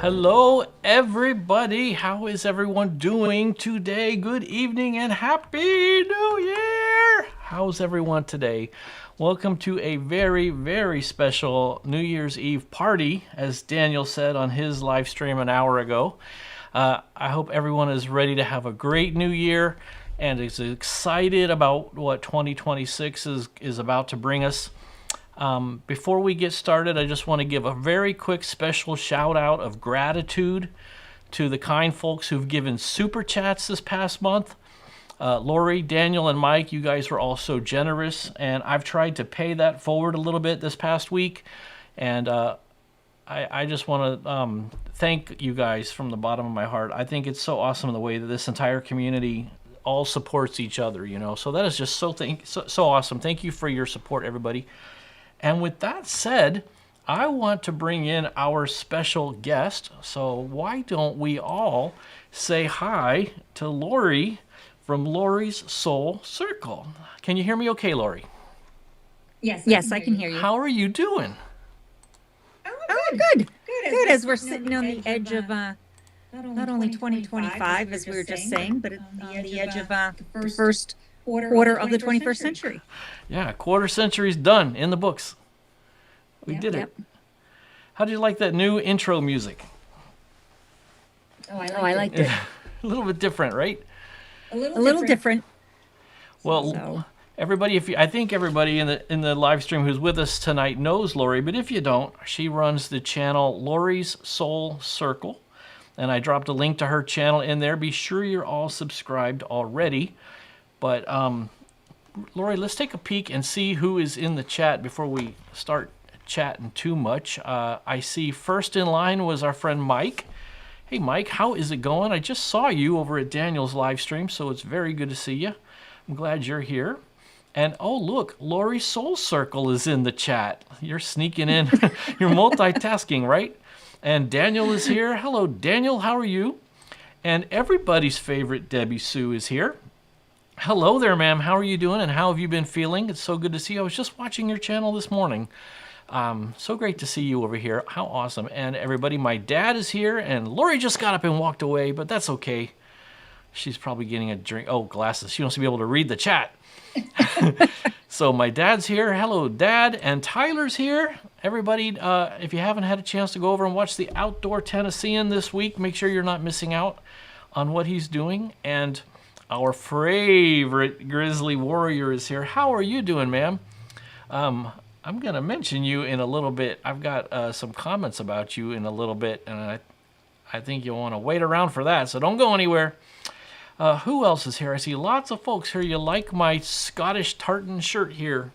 Hello, everybody. How is everyone doing today? Good evening and Happy New Year! How's everyone today? Welcome to a very, very special New Year's Eve party, as Daniel said on his live stream an hour ago. I hope everyone is ready to have a great new year and is excited about what 2026 is about to bring us. Before we get started, I just want to give a very quick special shout out of gratitude to the kind folks who've given super chats this past month. Lori, Daniel, and Mike, you guys were all so generous, and I've tried to pay that forward a little bit this past week. And I just want to thank you guys from the bottom of my heart. I think it's so awesome the way that this entire community all supports each other, you know. So that is just so awesome. Thank you for your support, everybody. And with that said, I want to bring in our special guest. So why don't we all say hi to Lori from Lori's Soul Circle? Can you hear me okay, Lori? Yes, I can hear you. How are you doing? Oh, good. Good, as we're sitting on the edge of not only 2025, as we were just saying, but on the edge of the first quarter of the 21st century. Yeah, quarter century's done in the books. We did it. How did you like that new intro music? Oh, I liked it. A little bit different, right? A little different. Well, everybody, I think everybody in the live stream who's with us tonight knows Lori, but if you don't, she runs the channel Lori's Soul Circle, and I dropped a link to her channel in there. Be sure you're all subscribed already. But Lori, let's take a peek and see who is in the chat before we start chatting too much. I see first in line was our friend Mike. Hey Mike, how is it going? I just saw you over at Daniel's live stream, so it's very good to see you. I'm glad you're here. And oh look, Lori Soul Circle is in the chat. You're sneaking in. You're multitasking, right? And Daniel is here. Hello Daniel, how are you? And everybody's favorite Debbie Sue is here. Hello there, ma'am. How are you doing and how have you been feeling? It's so good to see you. I was just watching your channel this morning. So great to see you over here. How awesome. And everybody, my dad is here, and Lori just got up and walked away, but that's okay. She's probably getting a drink. Oh, glasses. She wants to be able to read the chat. So my dad's here. Hello, Dad. And Tyler's here. Everybody, if you haven't had a chance to go over and watch the Outdoor Tennessean this week, make sure you're not missing out on what he's doing. And our favorite Grizzly Warrior is here. How are you doing, ma'am? I'm going to mention you in a little bit. I've got some comments about you in a little bit, and I think you'll want to wait around for that, so don't go anywhere. Who else is here? I see lots of folks here. You like my Scottish tartan shirt here.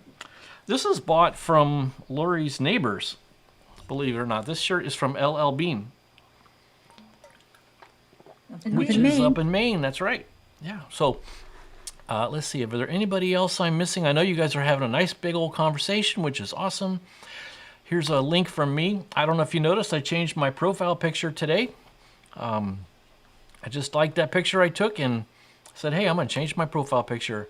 This is bought from Lori's neighbors, believe it or not. This shirt is from LL Bean, which is up in Maine. That's right. Yeah, so let's see. Is there anybody else I'm missing? I know you guys are having a nice big old conversation, which is awesome. Here's a link from me. I don't know if you noticed, I changed my profile picture today. I just liked that picture I took and said, hey, I'm going to change my profile picture.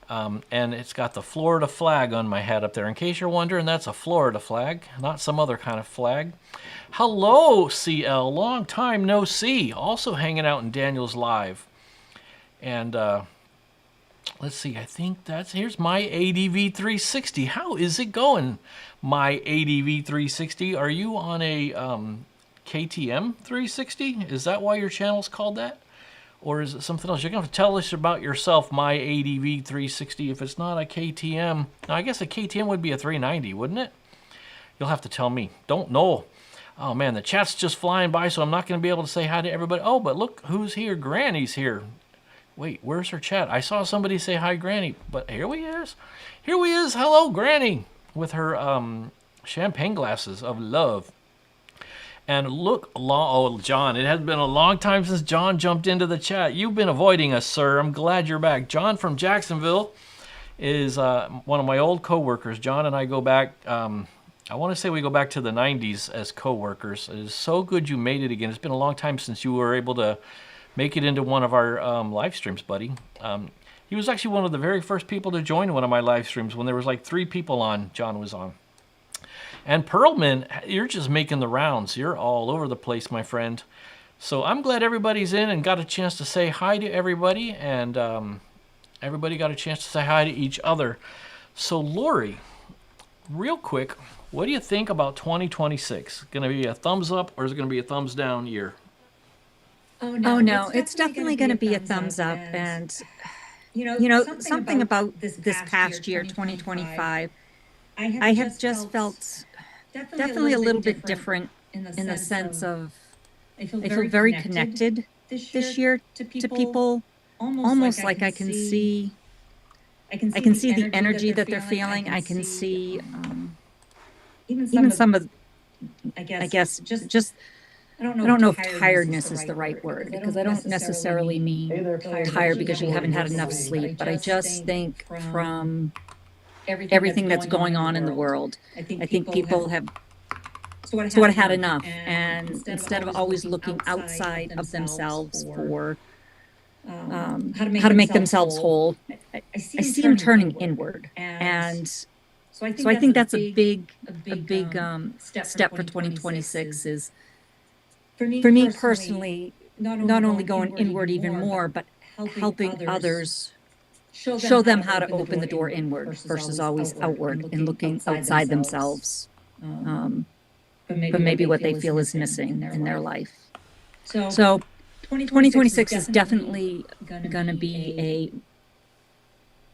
And it's got the Florida flag on my head up there. In case you're wondering, that's a Florida flag, not some other kind of flag. Hello, CL. Long time no see. Also hanging out in Daniel's live. And let's see, I think here's my ADV 360. How is it going, my ADV 360? Are you on a KTM 360? Is that why your channel's called that? Or is it something else? You're going to have to tell us about yourself, my ADV 360. If it's not a KTM, now I guess a KTM would be a 390, wouldn't it? You'll have to tell me. Don't know. Oh man, the chat's just flying by, so I'm not going to be able to say hi to everybody. Oh, but look who's here. Granny's here. Wait, where's her chat? I saw somebody say hi, Granny, but here we is. Here we is. Hello, Granny, with her champagne glasses of love. And look, oh, John, it has been a long time since John jumped into the chat. You've been avoiding us, sir. I'm glad you're back. John from Jacksonville is one of my old co-workers. John and I go back, I want to say we go back to the 90s as co-workers. It is so good you made it again. It's been a long time since you were able to make it into one of our live streams, buddy. He was actually one of the very first people to join one of my live streams when there was like 3 people on. John was on. And Pearlman, you're just making the rounds. You're all over the place, my friend. So I'm glad everybody's in and got a chance to say hi to everybody, and everybody got a chance to say hi to each other. So Lori, real quick, what do you think about 2026? Going to be a thumbs up or is it going to be a thumbs down year? Oh no, it's definitely going to be a thumbs up. And something about this past year, 2025, I have just felt definitely a little bit different in the sense of I feel very connected this year to people, almost like I can see the energy that they're feeling. I can see even some of, I guess, just I don't know if tiredness is the right word, because I don't necessarily mean tired because you haven't had enough sleep, but I just think from everything that's going on in the world, I think people have sort of had enough. And instead of always looking outside of themselves for how to make themselves whole, I see them turning inward. And so I think that's a big step for 2026 is, for me personally, not only going inward even more, but helping others, show them how to open the door inward versus always outward and looking outside themselves. But maybe what they feel is missing in their life. So 2026 is definitely going to be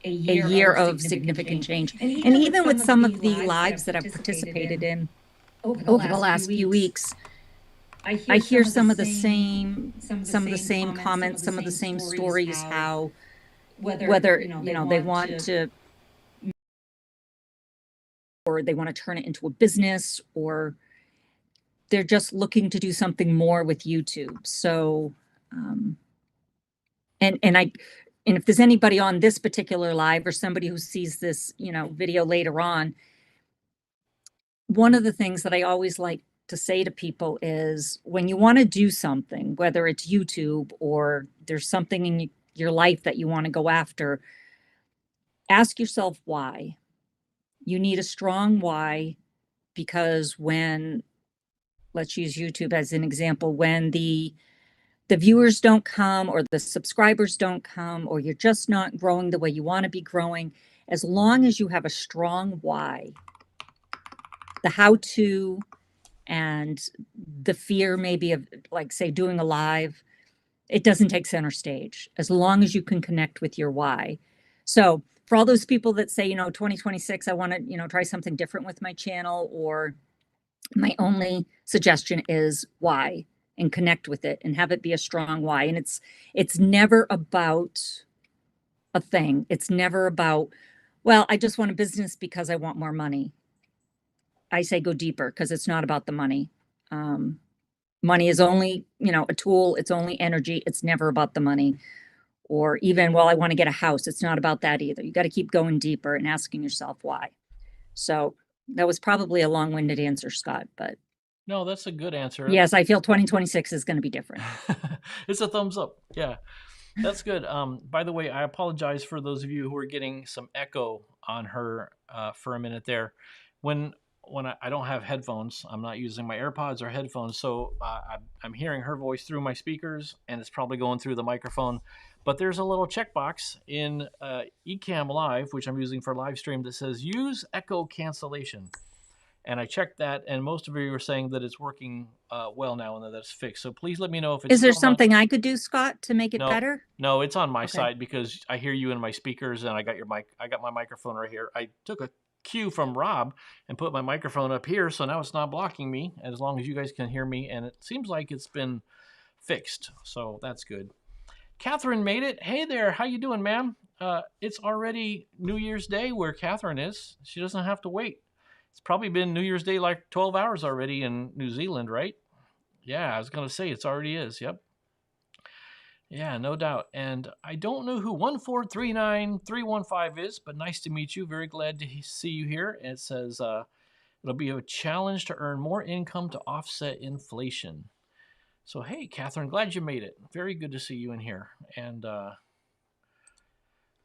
a year of significant change. And even with some of the lives that I've participated in over the last few weeks, I hear some of the same comments, some of the same stories, how whether they want to, or they want to turn it into a business, or they're just looking to do something more with YouTube. So, and if there's anybody on this particular live or somebody who sees this, video later on, one of the things that I always like to say to people is, when you want to do something, whether it's YouTube or there's something in your life that you want to go after, ask yourself why. You need a strong why, because when, let's use YouTube as an example, when the viewers don't come or the subscribers don't come, or you're just not growing the way you want to be growing, as long as you have a strong why, the how-to and the fear maybe of, like, say, doing a live, it doesn't take center stage as long as you can connect with your why. So for all those people that say, 2026, I want to, try something different with my channel, or my only suggestion is why, and connect with it and have it be a strong why. And it's never about a thing. It's never about, well, I just want a business because I want more money. I say go deeper, because it's not about the money. Money is only, a tool. It's only energy. It's never about the money. Or even, well, I want to get a house. It's not about that either. You got to keep going deeper and asking yourself why. So that was probably a long-winded answer, Scott, but No, that's a good answer. yes, I feel 2026 is going to be different. It's a thumbs up. Yeah, that's good. By the way, I apologize for those of you who are getting some echo on her for a minute there. When I don't have headphones, I'm not using my AirPods or headphones, so I'm hearing her voice through my speakers, and it's probably going through the microphone. But there's a little checkbox in Ecamm Live, which I'm using for live stream, that says use echo cancellation. And I checked that, and most of you are saying that it's working well now and that it's fixed. So please let me know if it's. Is there something I could do, Scott, to make it better? No, it's on my side, because I hear you in my speakers, and I got your mic. I got my microphone right here. I took a cue from Rob and put my microphone up here, so now it's not blocking me, as long as you guys can hear me, and it seems like it's been fixed, so that's good. Catherine made it. Hey there, how you doing, ma'am? It's already New Year's Day where Catherine is. She doesn't have to wait. It's probably been New Year's Day like 12 hours already in New Zealand, right? Yeah, I was going to say it's already is. Yep. Yeah, no doubt. And I don't know who 1439315 is, but nice to meet you. Very glad to see you here. It says it'll be a challenge to earn more income to offset inflation. So, hey, Catherine, glad you made it. Very good to see you in here. And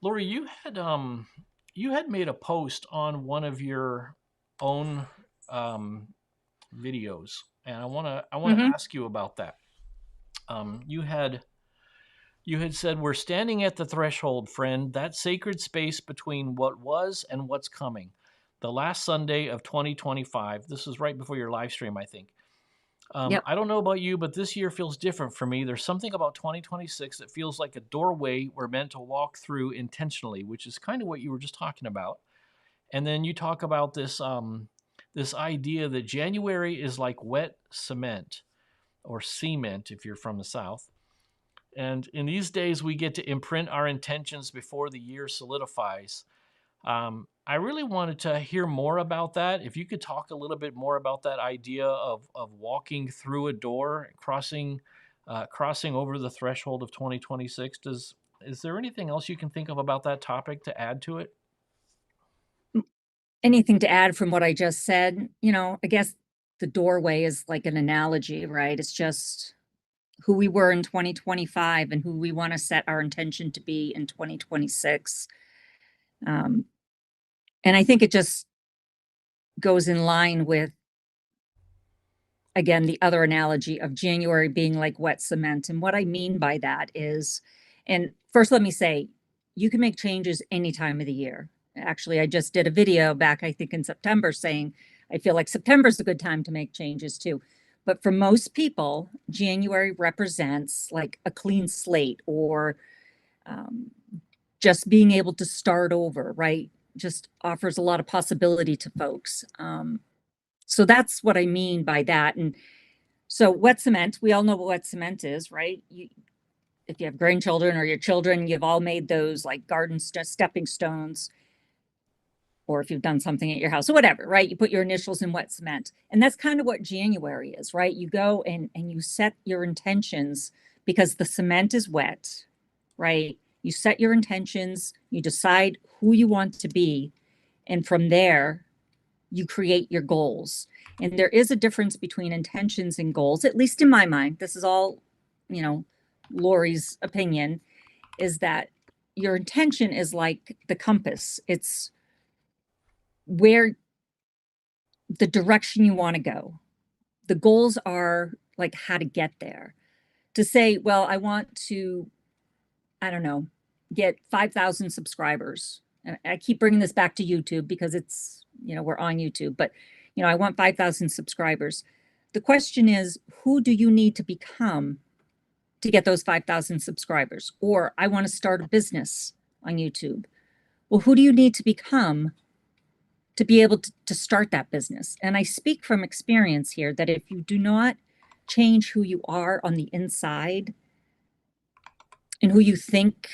Lori, you had made a post on one of your own um, videos, and I want to Mm-hmm. ask you about that. You had said we're standing at the threshold, friend, that sacred space between what was and what's coming. The last Sunday of 2025. This is right before your live stream, I think. Yep. I don't know about you, but this year feels different for me. There's something about 2026 that feels like a doorway we're meant to walk through intentionally, which is kind of what you were just talking about. And then you talk about this idea that January is like wet cement or cement if you're from the South. And in these days, we get to imprint our intentions before the year solidifies. I really wanted to hear more about that. If you could talk a little bit more about that idea of walking through a door, crossing over the threshold of 2026. Is there anything else you can think of about that topic to add to it? Anything to add from what I just said? I guess the doorway is like an analogy, right? It's just who we were in 2025 and who we want to set our intention to be in 2026. Um, and I think it just goes in line with, again, the other analogy of January being like wet cement. And what I mean by that is, and first, let me say, you can make changes any time of the year. Actually, I just did a video back, I think in September, saying I feel like September is a good time to make changes too. But for most people, January represents like a clean slate or um, just being able to start over, right? Just offers a lot of possibility to folks. So that's what I mean by that. And so wet cement, we all know what wet cement is, right? If you have grandchildren or your children, you've all made those like garden stepping stones, or if you've done something at your house or whatever, right? You put your initials in wet cement. And that's kind of what January is, right? You go and you set your intentions because the cement is wet, right? You set your intentions, you decide who you want to be, and from there, you create your goals. And there is a difference between intentions and goals, at least in my mind. This is all, Lori's opinion, is that your intention is like the compass. It's where the direction you want to go. The goals are like how to get there. To say, well, I want to, I don't know, get 5,000 subscribers. And I keep bringing this back to YouTube because it's, we're on YouTube, but, I want 5,000 subscribers. The question is, who do you need to become to get those 5,000 subscribers? Or I want to start a business on YouTube. Well, who do you need to become to be able to start that business? And I speak from experience here that if you do not change who you are on the inside and who you think,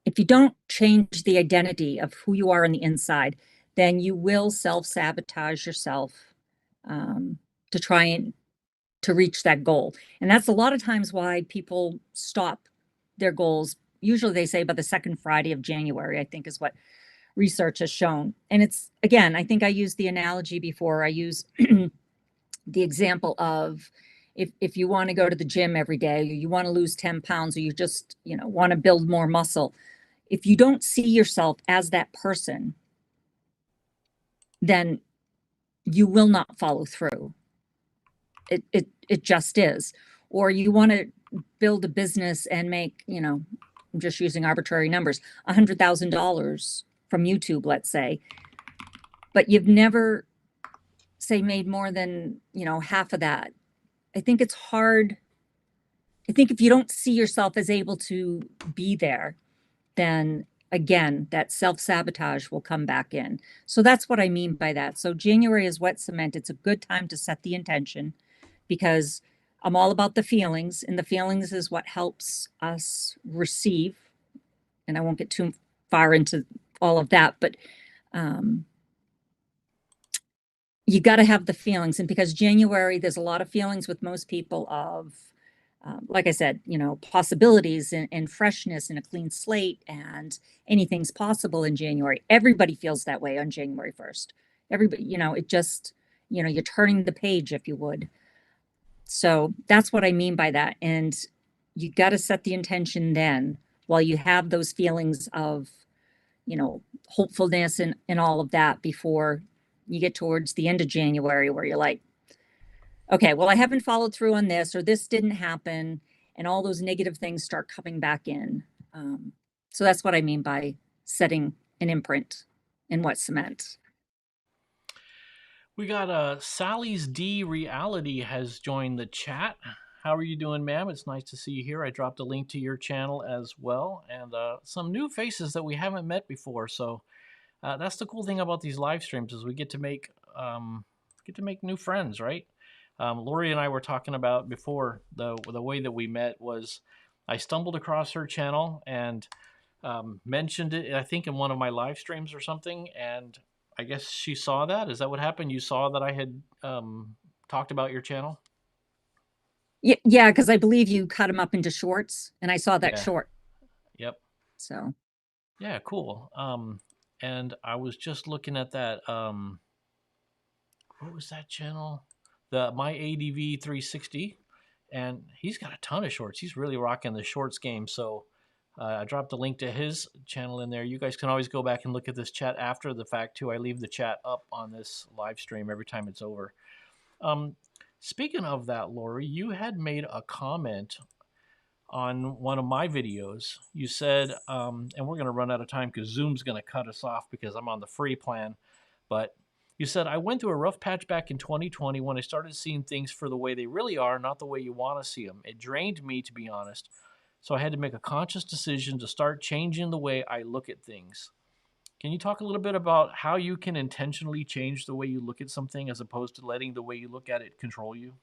if you don't change the identity of who you are on the inside, then you will self-sabotage yourself to try and to reach that goal. And that's a lot of times why people stop their goals. Usually they say by the second Friday of January, I think is what research has shown. And it's, again, I think I used the analogy before. I use the example of if you want to go to the gym every day, or you want to lose 10 pounds, or you just, want to build more muscle. If you don't see yourself as that person, then you will not follow through. It just is. Or you want to build a business and make, I'm just using arbitrary numbers, $100,000 from YouTube, let's say, but you've never, say, made more than, half of that. I think it's hard. I think if you don't see yourself as able to be there, then again, that self-sabotage will come back in. So that's what I mean by that. So January is wet cement. It's a good time to set the intention because I'm all about the feelings, and the feelings is what helps us receive. And I won't get too far into all of that, but you got to have the feelings. And because January, there's a lot of feelings with most people of, like I said, possibilities and freshness and a clean slate, and anything's possible in January. Everybody feels that way on January 1st. Everybody, it just, you're turning the page, if you would. So that's what I mean by that. And you got to set the intention then while you have those feelings of, hopefulness and all of that before you get towards the end of January where you're like, okay, well, I haven't followed through on this, or this didn't happen, and all those negative things start coming back in. So that's what I mean by setting an imprint in what's cement. We got Sally's D Reality has joined the chat. How are you doing, ma'am? It's nice to see you here. I dropped a link to your channel as well, and some new faces that we haven't met before. So that's the cool thing about these live streams is we get to make new friends, right? Lori and I were talking about before the way that we met was I stumbled across her channel and mentioned it, I think, in one of my live streams or something, and I guess she saw that. Is that what happened? You saw that I had talked about your channel? Yeah, because I believe you cut them up into shorts, and I saw that Yeah. short. Yep. So. Yeah, cool. And I was just looking at that. What was that channel? The My ADV 360, and he's got a ton of shorts. He's really rocking the shorts game. So I dropped a link to his channel in there. You guys can always go back and look at this chat after the fact too. I leave the chat up on this live stream every time it's over. Speaking of that, Lori, you had made a comment on one of my videos. You said, and we're going to run out of time because Zoom's going to cut us off because I'm on the free plan, but you said, I went through a rough patch back in 2020 when I started seeing things for the way they really are, not the way you want to see them. It drained me, to be honest. So I had to make a conscious decision to start changing the way I look at things. Can you talk a little bit about how you can intentionally change the way you look at something as opposed to letting the way you look at it control you?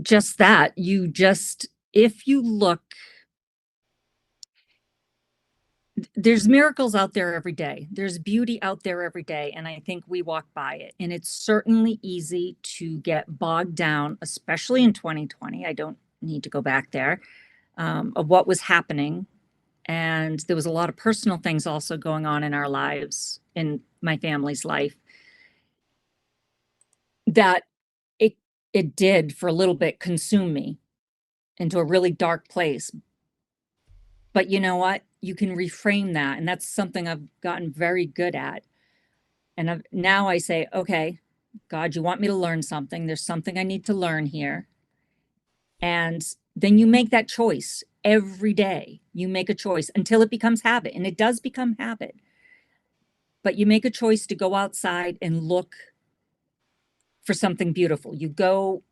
Just that. If you look, there's miracles out there every day. There's beauty out there every day. And I think we walk by it. And it's certainly easy to get bogged down, especially in 2020. I don't need to go back there, of what was happening. And there was a lot of personal things also going on in our lives, in my family's life, that it did for a little bit consume me into a really dark place. But you know what? You can reframe that. And that's something I've gotten very good at. And now I say, okay, God, you want me to learn something. There's something I need to learn here. And then you make that choice every day. You make a choice until it becomes habit. And it does become habit. But you make a choice to go outside and look for something beautiful. You go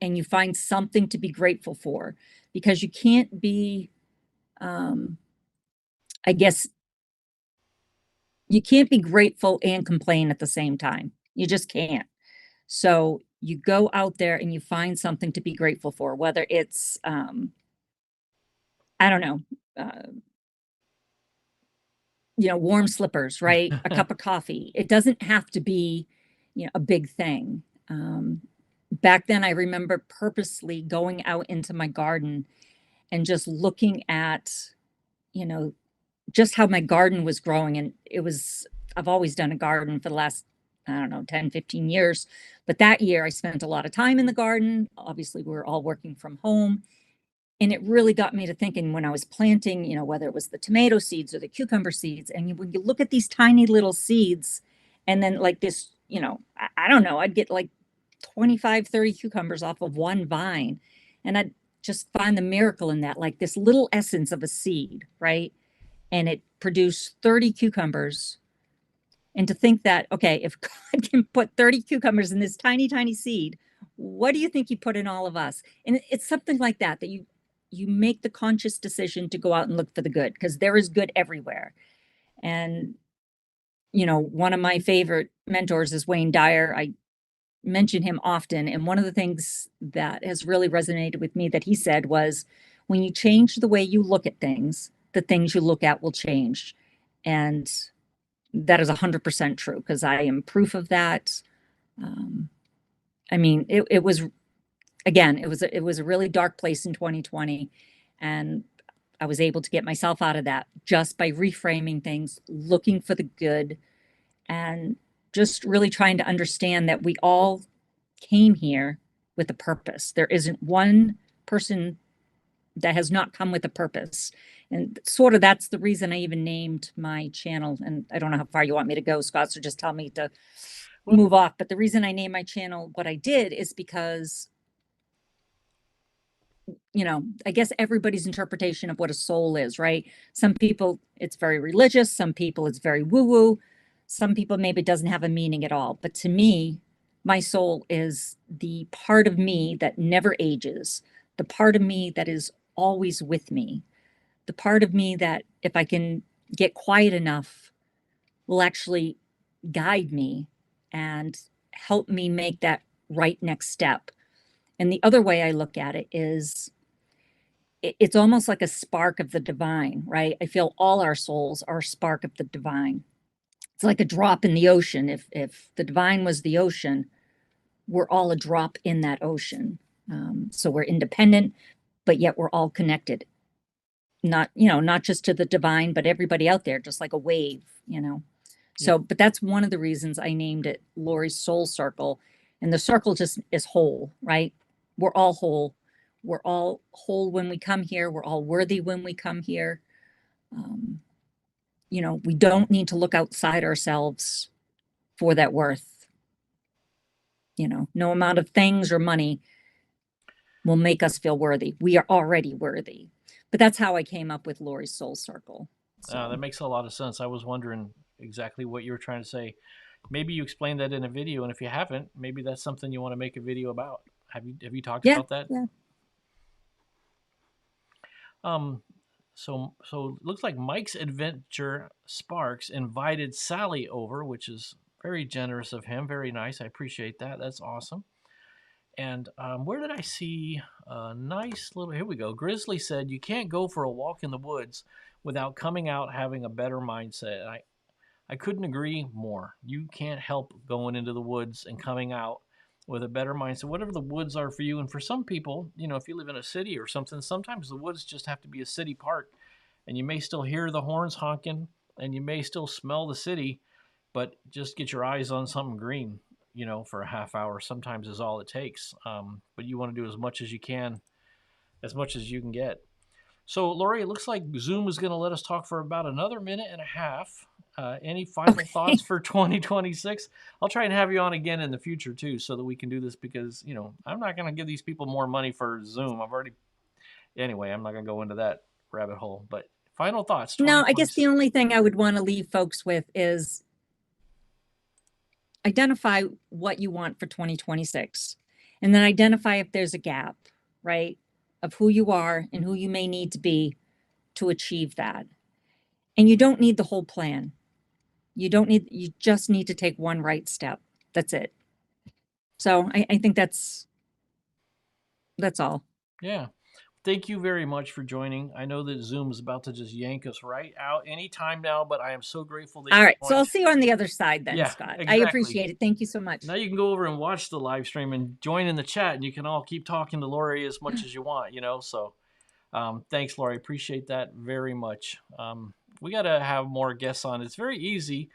and you find something to be grateful for, because you can't be, I guess, you can't be grateful and complain at the same time. You just can't. So you go out there and you find something to be grateful for, whether it's, I don't know, warm slippers, right? A cup of coffee. It doesn't have to be, a big thing. Back then, I remember purposely going out into my garden and just looking at, just how my garden was growing. And I've always done a garden for the last, I don't know, 10, 15 years. But that year I spent a lot of time in the garden. Obviously, we were all working from home. And it really got me to thinking when I was planting, whether it was the tomato seeds or the cucumber seeds. And when you look at these tiny little seeds, and then like this, I don't know, I'd get like 25, 30 cucumbers off of one vine. And I'd just find the miracle in that, like this little essence of a seed, right? And it produced 30 cucumbers. And to think that, okay, if God can put 30 cucumbers in this tiny, tiny seed, what do you think he put in all of us? And it's something like that you make the conscious decision to go out and look for the good, because there is good everywhere. And, one of my favorite mentors is Wayne Dyer. I mention him often. And one of the things that has really resonated with me that he said was, when you change the way you look at things, the things you look at will change. And that is 100% true, because I am proof of that. I mean, it was, again, it was a really dark place in 2020. And I was able to get myself out of that just by reframing things, looking for the good, and just really trying to understand that we all came here with a purpose. There isn't one person that has not come with a purpose. And sort of that's the reason I even named my channel. And I don't know how far you want me to go, Scott, so just tell me to move off. But the reason I named my channel what I did is because, you know, I guess everybody's interpretation of what a soul is, right? Some people, it's very religious. Some people, it's very woo-woo. Some people, maybe it doesn't have a meaning at all. But to me, my soul is the part of me that never ages, the part of me that is always with me, the part of me that, if I can get quiet enough, will actually guide me and help me make that right next step. And the other way I look at it is it's almost like a spark of the divine, right? I feel all our souls are a spark of the divine. It's like a drop in the ocean. If the divine was the ocean, we're all a drop in that ocean. So we're independent, but yet we're all connected. Not, you know, not just to the divine, but everybody out there, just like a wave, you know. So, but that's one of the reasons I named it Lori's Soul Circle. And the circle just is whole, right? We're all whole. We're all whole when we come here. We're all worthy when we come here. You know, we don't need to look outside ourselves for that worth. You know, no amount of things or money will make us feel worthy. We are already worthy. But that's how I came up with Lori's Soul Circle. So. That makes a lot of sense. I was wondering exactly what you were trying to say. Maybe you explained that in a video, and if you haven't, maybe that's something you want to make a video about. Have you talked about that? Yeah. So it looks like Mike's Adventure Sparks invited Sally over, which is very generous of him. Very nice. I appreciate that. That's awesome. And where did I see a nice little, here we go. Grizzly said, you can't go for a walk in the woods without coming out having a better mindset. And I couldn't agree more. You can't help going into the woods and coming out with a better mindset, whatever the woods are for you. And for some people, you know, if you live in a city or something, sometimes the woods just have to be a city park, and you may still hear the horns honking and you may still smell the city, but just get your eyes on something green, you know, for a half hour sometimes is all it takes. But you want to do as much as you can, as much as you can get. So, Lori, it looks like Zoom is going to let us talk for about another minute and a half. Any final thoughts for 2026? I'll try and have you on again in the future, too, so that we can do this because, you know, I'm not going to give these people more money for Zoom. Anyway, I'm not going to go into that rabbit hole. But final thoughts. No, I guess the only thing I would want to leave folks with is identify what you want for 2026, and then identify if there's a gap, right, of who you are and who you may need to be to achieve that. And you don't need the whole plan. You just need to take one right step. That's it. So I think that's all. Yeah. Thank you very much for joining. I know that Zoom is about to just yank us right out anytime now, but I am so grateful that all right. So I'll see you on the other side then, yeah, Scott. Exactly. I appreciate it. Thank you so much. Now you can go over and watch the live stream and join in the chat, and you can all keep talking to Lori as much as you want, you know. So thanks, Lori. Appreciate that very much. We got to have more guests on. It's very easy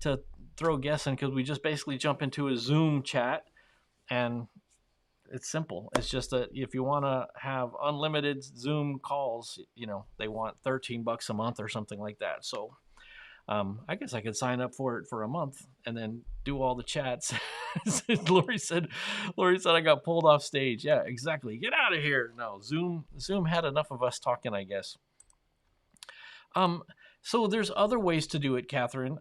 to throw guests in because we just basically jump into a Zoom chat, and it's simple. It's just that if you want to have unlimited Zoom calls, you know, they want $13 a month or something like that. So I guess I could sign up for it for a month and then do all the chats. Lori said I got pulled off stage. Yeah, exactly. Get out of here. No, Zoom had enough of us talking, I guess. So there's other ways to do it, Catherine.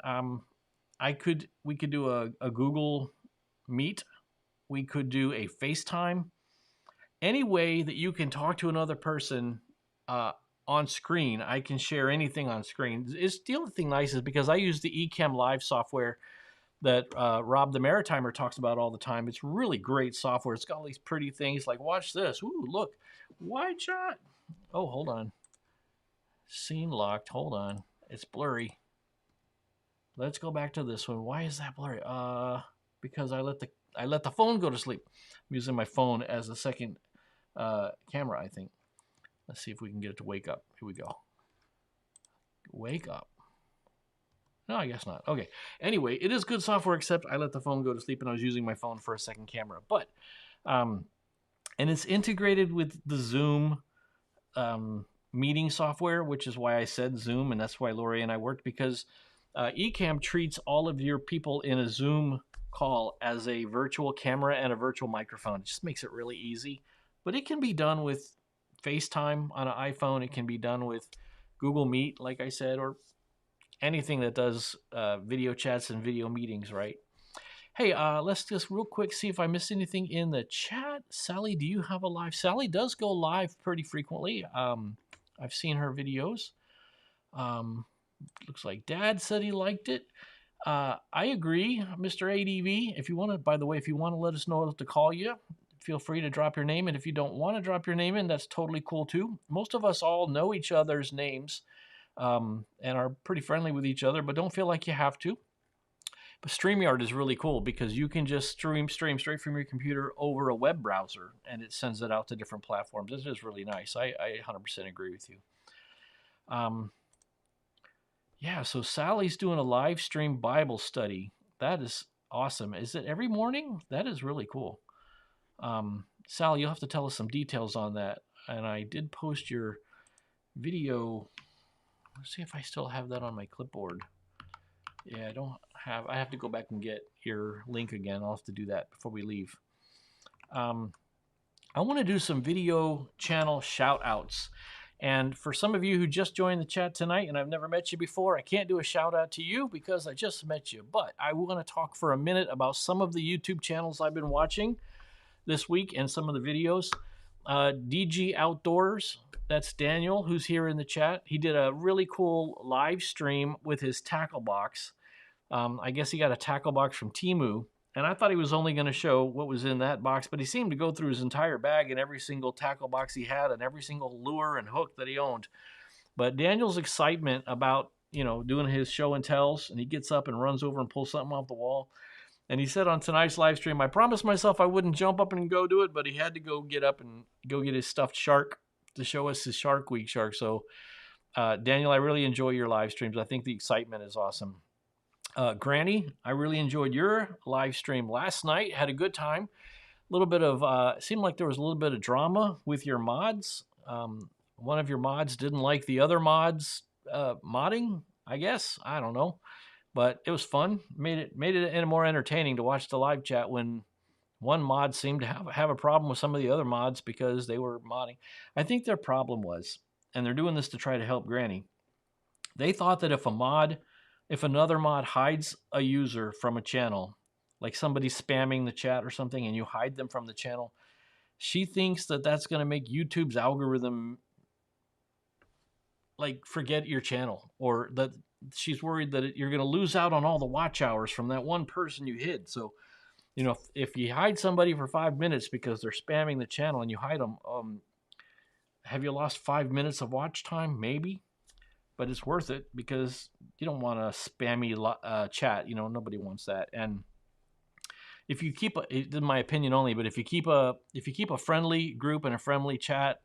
We could do a Google Meet. We could do a FaceTime. Any way that you can talk to another person on screen, I can share anything on screen. The other thing nice is because I use the Ecamm Live software that Rob the Maritimer talks about all the time. It's really great software. It's got all these pretty things like, watch this. Ooh, look, wide shot. Oh, hold on. Scene locked. Hold on. It's blurry. Let's go back to this one. Why is that blurry? Because I let the phone go to sleep. I'm using my phone as a second camera, I think. Let's see if we can get it to wake up. Here we go. Wake up. No, I guess not. Okay. Anyway, it is good software, except I let the phone go to sleep and I was using my phone for a second camera. But, and it's integrated with the Zoom meeting software, which is why I said Zoom, and that's why Lori and I worked, because Ecamm treats all of your people in a Zoom call as a virtual camera and a virtual microphone. It just makes it really easy. But it can be done with FaceTime on an iPhone. It can be done with Google Meet, like I said, or anything that does video chats and video meetings, right? Hey, let's just real quick see if I missed anything in the chat. Sally, do you have a live? Sally does go live pretty frequently. I've seen her videos. Looks like Dad said he liked it. I agree, Mr. ADV. If you want to, by the way, if you want to let us know what to call you, feel free to drop your name. And if you don't want to drop your name in, that's totally cool too. Most of us all know each other's names and are pretty friendly with each other, but don't feel like you have to. But StreamYard is really cool because you can just stream straight from your computer over a web browser, and it sends it out to different platforms. This is really nice. I 100% agree with you. Yeah, so Sally's doing a live stream Bible study. That is awesome. Is it every morning? That is really cool. Sally, you'll have to tell us some details on that. And I did post your video. Let's see if I still have that on my clipboard. Yeah, I have to go back and get your link again. I'll have to do that before we leave. I want to do some video channel shout outs. And for some of you who just joined the chat tonight and I've never met you before, I can't do a shout out to you because I just met you. But I want to talk for a minute about some of the YouTube channels I've been watching this week and some of the videos. DG Outdoors, that's Daniel, who's here in the chat. He did a really cool live stream with his tackle box. I guess he got a tackle box from Temu, and I thought he was only going to show what was in that box, but he seemed to go through his entire bag and every single tackle box he had and every single lure and hook that he owned. But Daniel's excitement about, doing his show and tells, and he gets up and runs over and pulls something off the wall. And he said on tonight's live stream, I promised myself I wouldn't jump up and go do it, but he had to go get up and go get his stuffed shark to show us his Shark Week shark. So, Daniel, I really enjoy your live streams. I think the excitement is awesome. Granny, I really enjoyed your live stream last night. Had a good time. A little bit of, seemed like there was a little bit of drama with your mods. One of your mods didn't like the other mods modding, I guess. I don't know. But it was fun. Made it more entertaining to watch the live chat when one mod seemed to have a problem with some of the other mods because they were modding. I think their problem was, and they're doing this to try to help Granny, they thought that if another mod hides a user from a channel, like somebody spamming the chat or something, and you hide them from the channel, she thinks that that's going to make YouTube's algorithm like forget your channel, or that she's worried that you're going to lose out on all the watch hours from that one person you hid. So, if you hide somebody for 5 minutes because they're spamming the channel and you hide them, have you lost 5 minutes of watch time? Maybe, but it's worth it because you don't want a spammy chat. Nobody wants that. And if you keep, in my opinion only, but if you keep a friendly group and a friendly chat,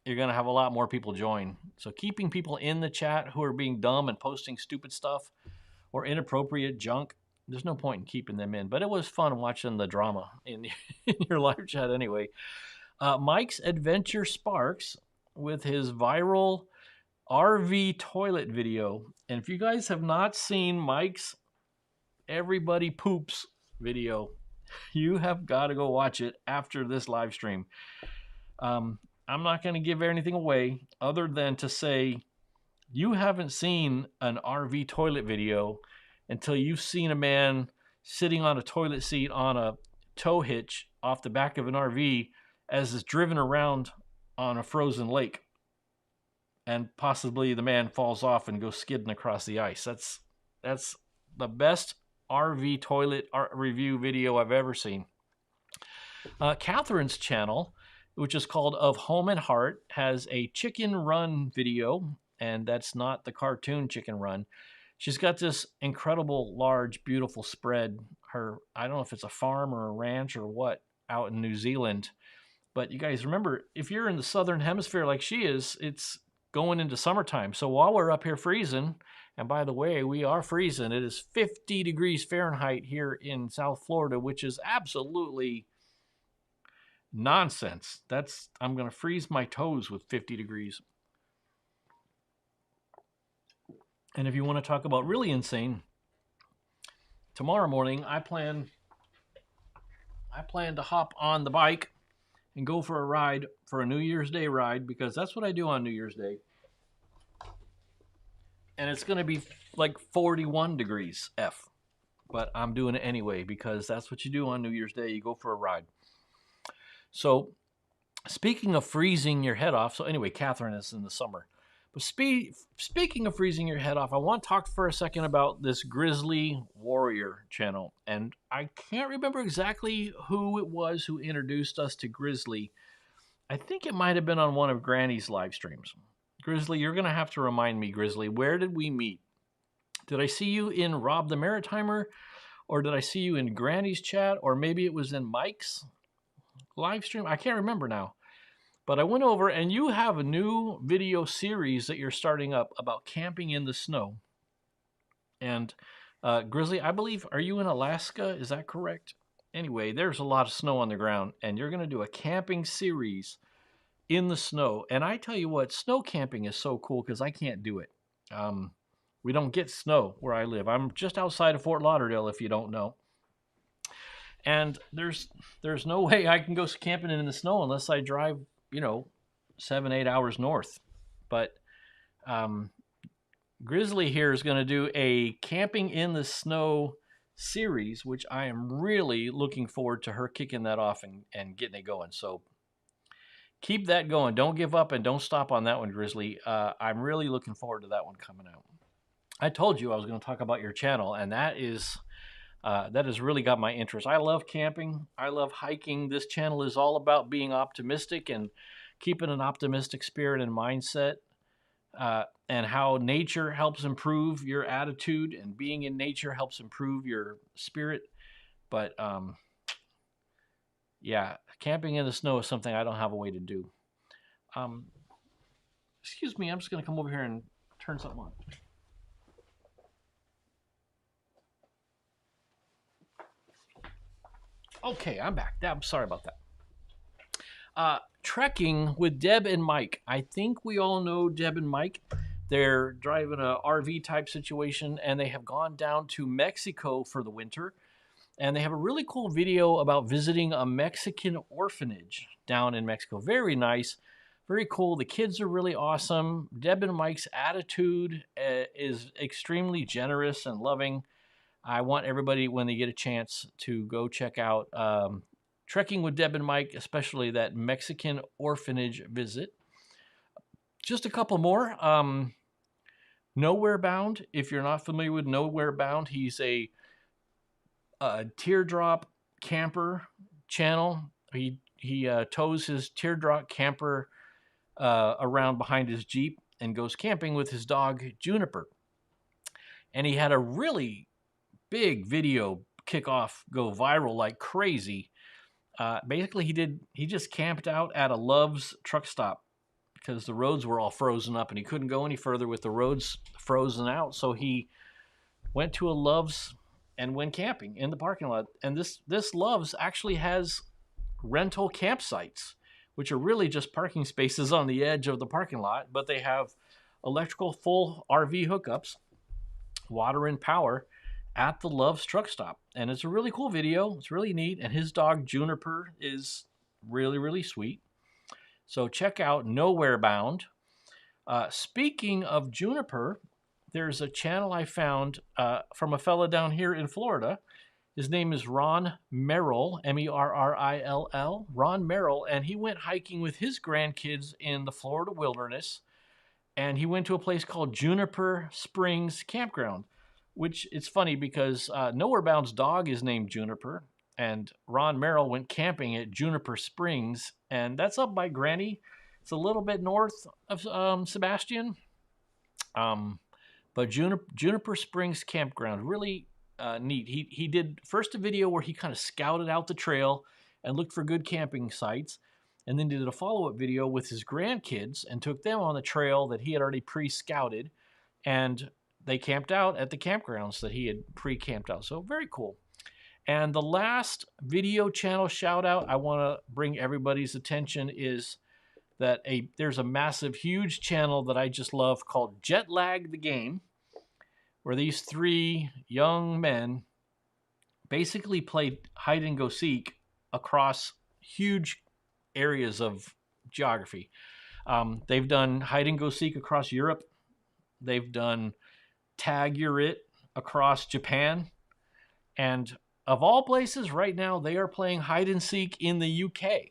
you're going to have a lot more people join. So keeping people in the chat who are being dumb and posting stupid stuff or inappropriate junk, there's no point in keeping them in. But it was fun watching the drama in your live chat anyway. Mike's Adventure Sparks with his viral RV toilet video. And if you guys have not seen Mike's Everybody Poops video, you have got to go watch it after this live stream. I'm not going to give anything away other than to say you haven't seen an RV toilet video until you've seen a man sitting on a toilet seat on a tow hitch off the back of an RV as it's driven around on a frozen lake. And possibly the man falls off and goes skidding across the ice. That's the best RV toilet review video I've ever seen. Catherine's channel, which is called Of Home and Heart, has a chicken run video, and that's not the cartoon Chicken Run. She's got this incredible, large, beautiful spread. I don't know if it's a farm or a ranch or what, out in New Zealand. But you guys remember, if you're in the southern hemisphere like she is, it's going into summertime. So while we're up here freezing, and by the way, we are freezing, it is 50 degrees Fahrenheit here in South Florida, which is absolutely nonsense. I'm going to freeze my toes with 50 degrees. And if you want to talk about really insane, tomorrow morning I plan to hop on the bike and go for a ride, for a New Year's Day ride, because that's what I do on New Year's Day. And it's going to be like 41 degrees F. But I'm doing it anyway because that's what you do on New Year's Day. You go for a ride. So speaking of freezing your head off, so anyway, Catherine is in the summer. But speaking of freezing your head off, I want to talk for a second about this Grizzly Warrior channel. And I can't remember exactly who it was who introduced us to Grizzly. I think it might have been on one of Granny's live streams. Grizzly, you're going to have to remind me, Grizzly, where did we meet? Did I see you in Rob the Maritimer? Or did I see you in Granny's chat? Or maybe it was in Mike's live stream? I can't remember now. But I went over, and you have a new video series that you're starting up about camping in the snow. And Grizzly, I believe, are you in Alaska? Is that correct? Anyway, there's a lot of snow on the ground, and you're going to do a camping series in the snow. And I tell you what, snow camping is so cool because I can't do it. We don't get snow where I live. I'm just outside of Fort Lauderdale, if you don't know. And there's no way I can go camping in the snow unless I drive, 7-8 hours north. But Grizzly here is going to do a camping in the snow series, which I am really looking forward to her kicking that off and getting it going. So keep that going. Don't give up and don't stop on that one, Grizzly. I'm really looking forward to that one coming out. I told you I was going to talk about your channel, and that has really got my interest. I love camping. I love hiking. This channel is all about being optimistic and keeping an optimistic spirit and mindset, and how nature helps improve your attitude, and being in nature helps improve your spirit. But yeah, camping in the snow is something I don't have a way to do. Excuse me, I'm just going to come over here and turn something on. Okay, I'm back. I'm sorry about that. Trekking with Deb and Mike. I think we all know Deb and Mike. They're driving a RV type situation, and they have gone down to Mexico for the winter. And they have a really cool video about visiting a Mexican orphanage down in Mexico. Very nice, very cool. The kids are really awesome. Deb and Mike's attitude is extremely generous and loving. I want everybody, when they get a chance, to go check out Trekking with Deb and Mike, especially that Mexican orphanage visit. Just a couple more. Nowhere Bound. If you're not familiar with Nowhere Bound, he's a teardrop camper channel. He tows his teardrop camper around behind his Jeep and goes camping with his dog Juniper. And he had a really big video kick off, go viral like crazy. Basically, he just camped out at a Love's truck stop because the roads were all frozen up and he couldn't go any further with the roads frozen out. So he went to a Love's and went camping in the parking lot. And this Love's actually has rental campsites, which are really just parking spaces on the edge of the parking lot, but they have electrical full RV hookups, water and power, at the Love's truck stop. And it's a really cool video. It's really neat. And his dog Juniper is really, really sweet. So check out Nowhere Bound. Speaking of Juniper, there's a channel I found from a fella down here in Florida. His name is Ron Merrill, M-E-R-R-I-L-L, Ron Merrill, and he went hiking with his grandkids in the Florida wilderness, and he went to a place called Juniper Springs Campground, which it's funny because Nowhere Bound's dog is named Juniper, and Ron Merrill went camping at Juniper Springs, and that's up by Granny. It's a little bit north of Sebastian, but Juniper Springs Campground, really neat. He did first a video where he kind of scouted out the trail and looked for good camping sites, and then did a follow-up video with his grandkids and took them on the trail that he had already pre-scouted, and they camped out at the campgrounds that he had pre-camped out. So very cool. And the last video channel shout out I want to bring everybody's attention is that there's a massive, huge channel that I just love called Jetlag the Game. where these three young men basically played hide and go seek across huge areas of geography. They've done hide and go seek across Europe. They've done tag your it across Japan. And of all places, right now, they are playing hide and seek in the UK.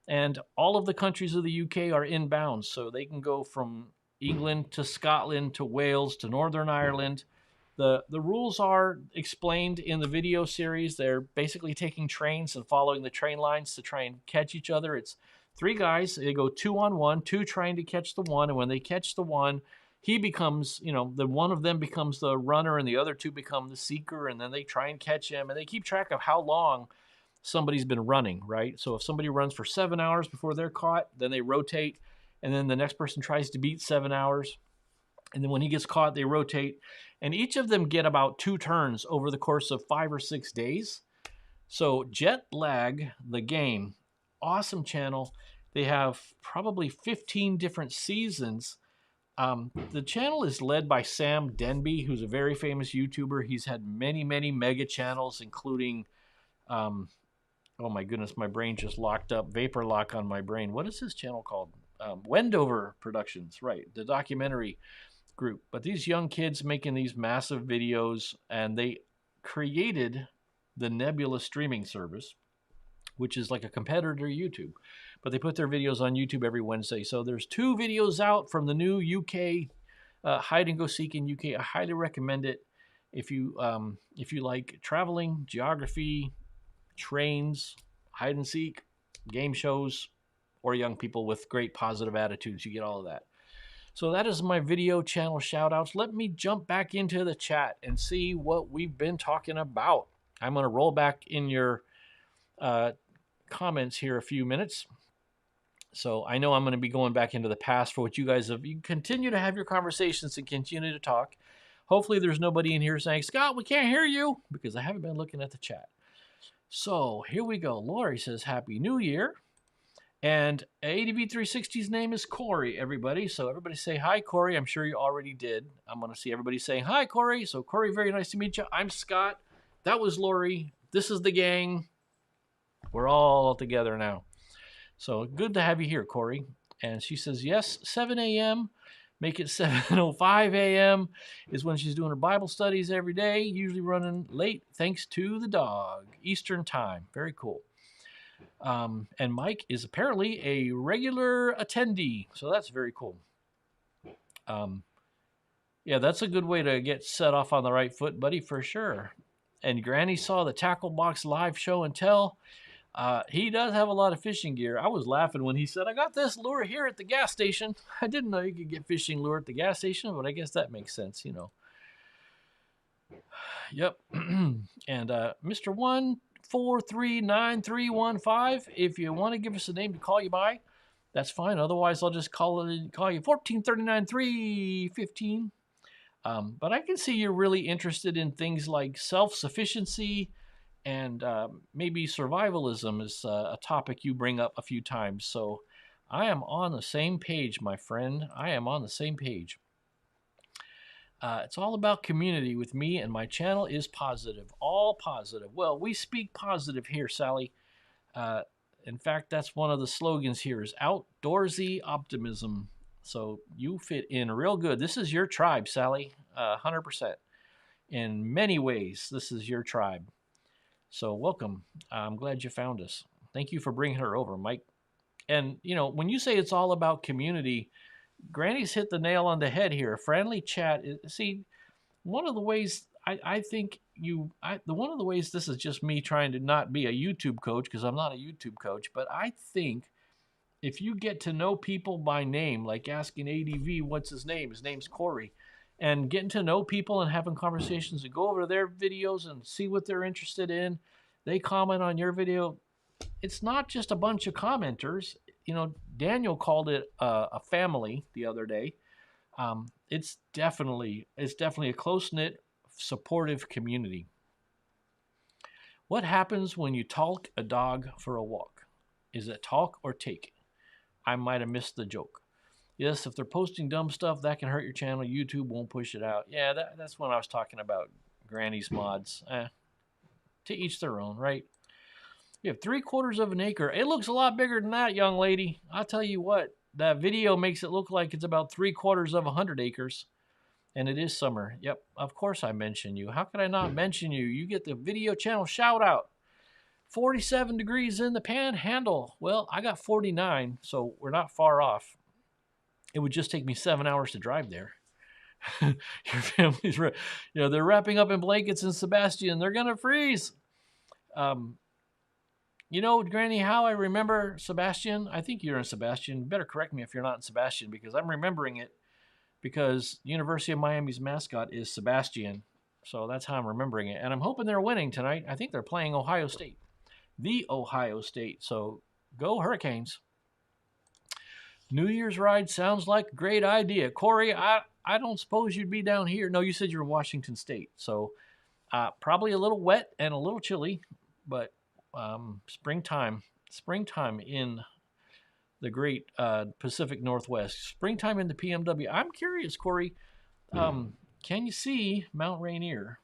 And all of the countries of the UK are inbound. So they can go from England to Scotland to Wales to Northern Ireland. The rules are explained in the video series. They're basically taking trains and following the train lines to try and catch each other. It's three guys. They go 2-on-1, two trying to catch the one. And when they catch the one, he becomes, the one of them becomes the runner and the other two become the seeker. And then they try and catch him. And they keep track of how long somebody's been running, right? So if somebody runs for 7 hours before they're caught, then they rotate. And then the next person tries to beat 7 hours. And then when he gets caught, they rotate. And each of them get about 2 turns over the course of 5 or 6 days. So Jet Lag, the game, awesome channel. They have probably 15 different seasons. The channel is led by Sam Denby, who's a very famous YouTuber. He's had many, many mega channels, including, oh my goodness, my brain just locked up. Vapor lock on my brain. What is his channel called? Wendover Productions, right, the documentary group. But these young kids making these massive videos, and they created the Nebula streaming service, which is like a competitor to YouTube. But they put their videos on YouTube every Wednesday. So there's 2 videos out from the new UK hide and go seek in UK. I highly recommend it if you like traveling, geography, trains, hide and seek, game shows, or young people with great positive attitudes. You get all of that. So that is my video channel shout outs. Let me jump back into the chat and see what we've been talking about. I'm going to roll back in your comments here a few minutes. So I know I'm going to be going back into the past for what you guys have. You continue to have your conversations and continue to talk. Hopefully there's nobody in here saying, Scott, we can't hear you, because I haven't been looking at the chat. So here we go. Lori says, Happy New Year. And ADV360's name is Corey, everybody. So everybody say hi, Corey. I'm sure you already did. I'm going to see everybody saying hi, Corey. So Corey, very nice to meet you. I'm Scott. That was Lori. This is the gang. We're all together now. So good to have you here, Corey. And she says, yes, 7 a.m. Make it 7:05 a.m. is when she's doing her Bible studies every day, usually running late thanks to the dog. Eastern time. Very cool. And Mike is apparently a regular attendee, so that's very cool. Yeah, that's a good way to get set off on the right foot, buddy, for sure. And Granny saw the Tackle Box live show and tell. He does have a lot of fishing gear. I was laughing when he said, I got this lure here at the gas station. I didn't know you could get fishing lure at the gas station, but I guess that makes sense, Yep. And Mr. 1439315, if you want to give us a name to call you by, that's fine. Otherwise, I'll just call you 1439315. But I can see you're really interested in things like self-sufficiency and maybe survivalism is a topic you bring up a few times. So I am on the same page, my friend. I am on the same page. It's all about community with me, and my channel is positive. All positive. Well, we speak positive here, Sally. In fact, that's one of the slogans here is outdoorsy optimism. So you fit in real good. This is your tribe, Sally, 100%. In many ways, this is your tribe. So welcome. I'm glad you found us. Thank you for bringing her over, Mike. And, when you say it's all about community, Granny's hit the nail on the head here. Friendly chat. See, one of the ways I think one of the ways this is just me trying to not be a YouTube coach, because I'm not a YouTube coach, but I think if you get to know people by name, like asking ADV, what's his name? His name's Corey. And getting to know people and having conversations and go over their videos and see what they're interested in. They comment on your video. It's not just a bunch of commenters. Daniel called it a family the other day. It's definitely a close-knit, supportive community. What happens when you talk a dog for a walk? Is it talk or take? I might have missed the joke. Yes, if they're posting dumb stuff, that can hurt your channel. YouTube won't push it out. Yeah, that's when I was talking about Granny's mods. To each their own, right? You have 3/4 of an acre. It looks a lot bigger than that, young lady. I'll tell you what, that video makes it look like it's about 3/4 of 100 acres. And it is summer. Yep, of course I mention you. How could I not mention you? You get the video channel shout out. 47 degrees in the panhandle. Well, I got 49, so we're not far off. It would just take me 7 hours to drive there. Your family's, they're wrapping up in blankets in Sebastian. They're gonna freeze. Granny, how I remember Sebastian. I think you're in Sebastian. Better correct me if you're not in Sebastian, because I'm remembering it because University of Miami's mascot is Sebastian. So that's how I'm remembering it. And I'm hoping they're winning tonight. I think they're playing Ohio State. The Ohio State. So go Hurricanes. New Year's ride sounds like a great idea. Corey, I don't suppose you'd be down here. No, you said you're in Washington State. So probably a little wet and a little chilly, but springtime in the great Pacific Northwest. Springtime in the PMW. I'm curious, Corey, can you see Mount Rainier?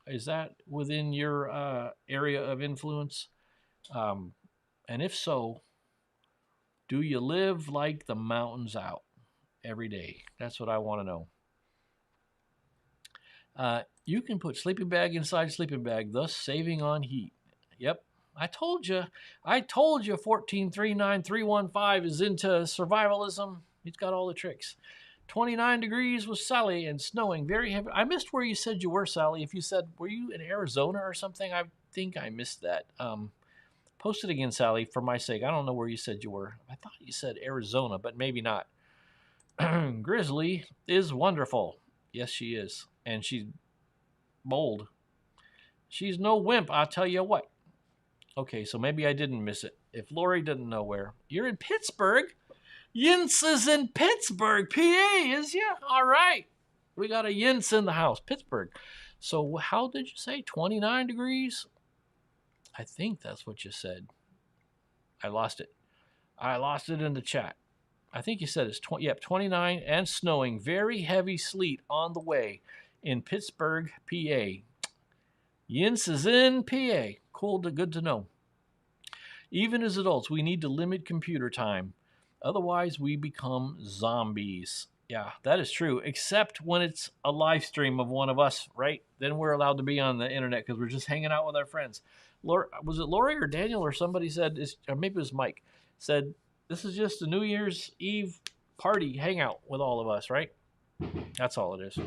Is that within your area of influence? And if so, do you live like the mountains out every day? That's what I want to know. You can put sleeping bag inside sleeping bag, thus saving on heat. Yep. I told you 1439315 is into survivalism. He's got all the tricks. 29 degrees with Sally and snowing very heavy. I missed where you said you were, Sally. If you said, were you in Arizona or something? I think I missed that. Post it again, Sally, for my sake. I don't know where you said you were. I thought you said Arizona, but maybe not. Grizzly is wonderful. Yes, she is. And she's bold. She's no wimp, I'll tell you what. Okay, so maybe I didn't miss it. If Lori didn't know where. You're in Pittsburgh? Yince is in Pittsburgh, PA, is ya? All right. We got a Yince in the house, Pittsburgh. So how did you say? 29 degrees? I think that's what you said. I lost it. I lost it in the chat. I think you said it's 29 and snowing. Very heavy sleet on the way in Pittsburgh, PA. Yince is in PA. Cool, good to know. Even as adults, we need to limit computer time. Otherwise, we become zombies. Yeah, that is true, except when it's a live stream of one of us, right? Then we're allowed to be on the internet because we're just hanging out with our friends. Was it Lori or Daniel or somebody said, or maybe it was Mike, said, this is just a New Year's Eve party hangout with all of us, right? That's all it is.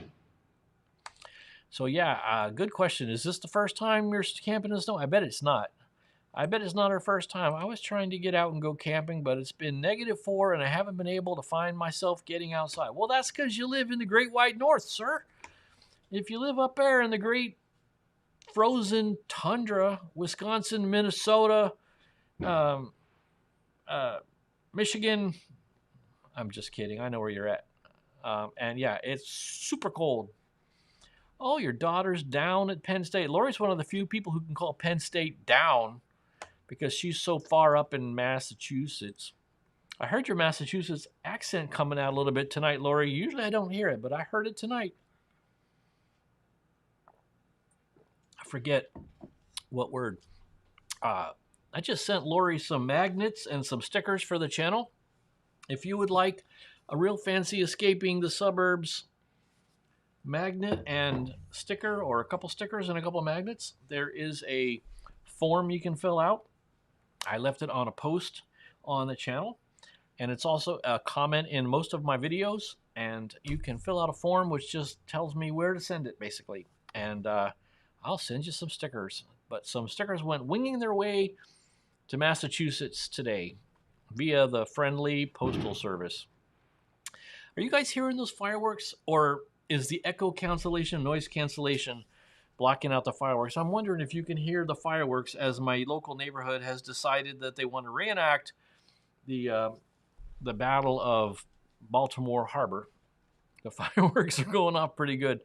So yeah, good question. Is this the first time you're camping in the snow? I bet it's not. I bet it's not our first time. I was trying to get out and go camping, but it's been -4 and I haven't been able to find myself getting outside. Well, that's because you live in the Great White North, sir. If you live up there in the great frozen tundra, Wisconsin, Minnesota, Michigan, I'm just kidding. I know where you're at. And yeah, it's super cold. Oh, your daughter's down at Penn State. Lori's one of the few people who can call Penn State down because she's so far up in Massachusetts. I heard your Massachusetts accent coming out a little bit tonight, Lori. Usually I don't hear it, but I heard it tonight. I forget what word. I just sent Lori some magnets and some stickers for the channel. If you would like a real fancy escaping the suburbs magnet and sticker, or a couple stickers and a couple magnets, there is a form you can fill out. I left it on a post on the channel, and it's also a comment in most of my videos, and you can fill out a form which just tells me where to send it, basically, and I'll send you some stickers. But some stickers went winging their way to Massachusetts today via the friendly postal service. Are you guys hearing those fireworks, or is the echo cancellation, noise cancellation blocking out the fireworks? I'm wondering if you can hear the fireworks, as my local neighborhood has decided that they want to reenact the Battle of Baltimore Harbor. The fireworks are going off pretty good.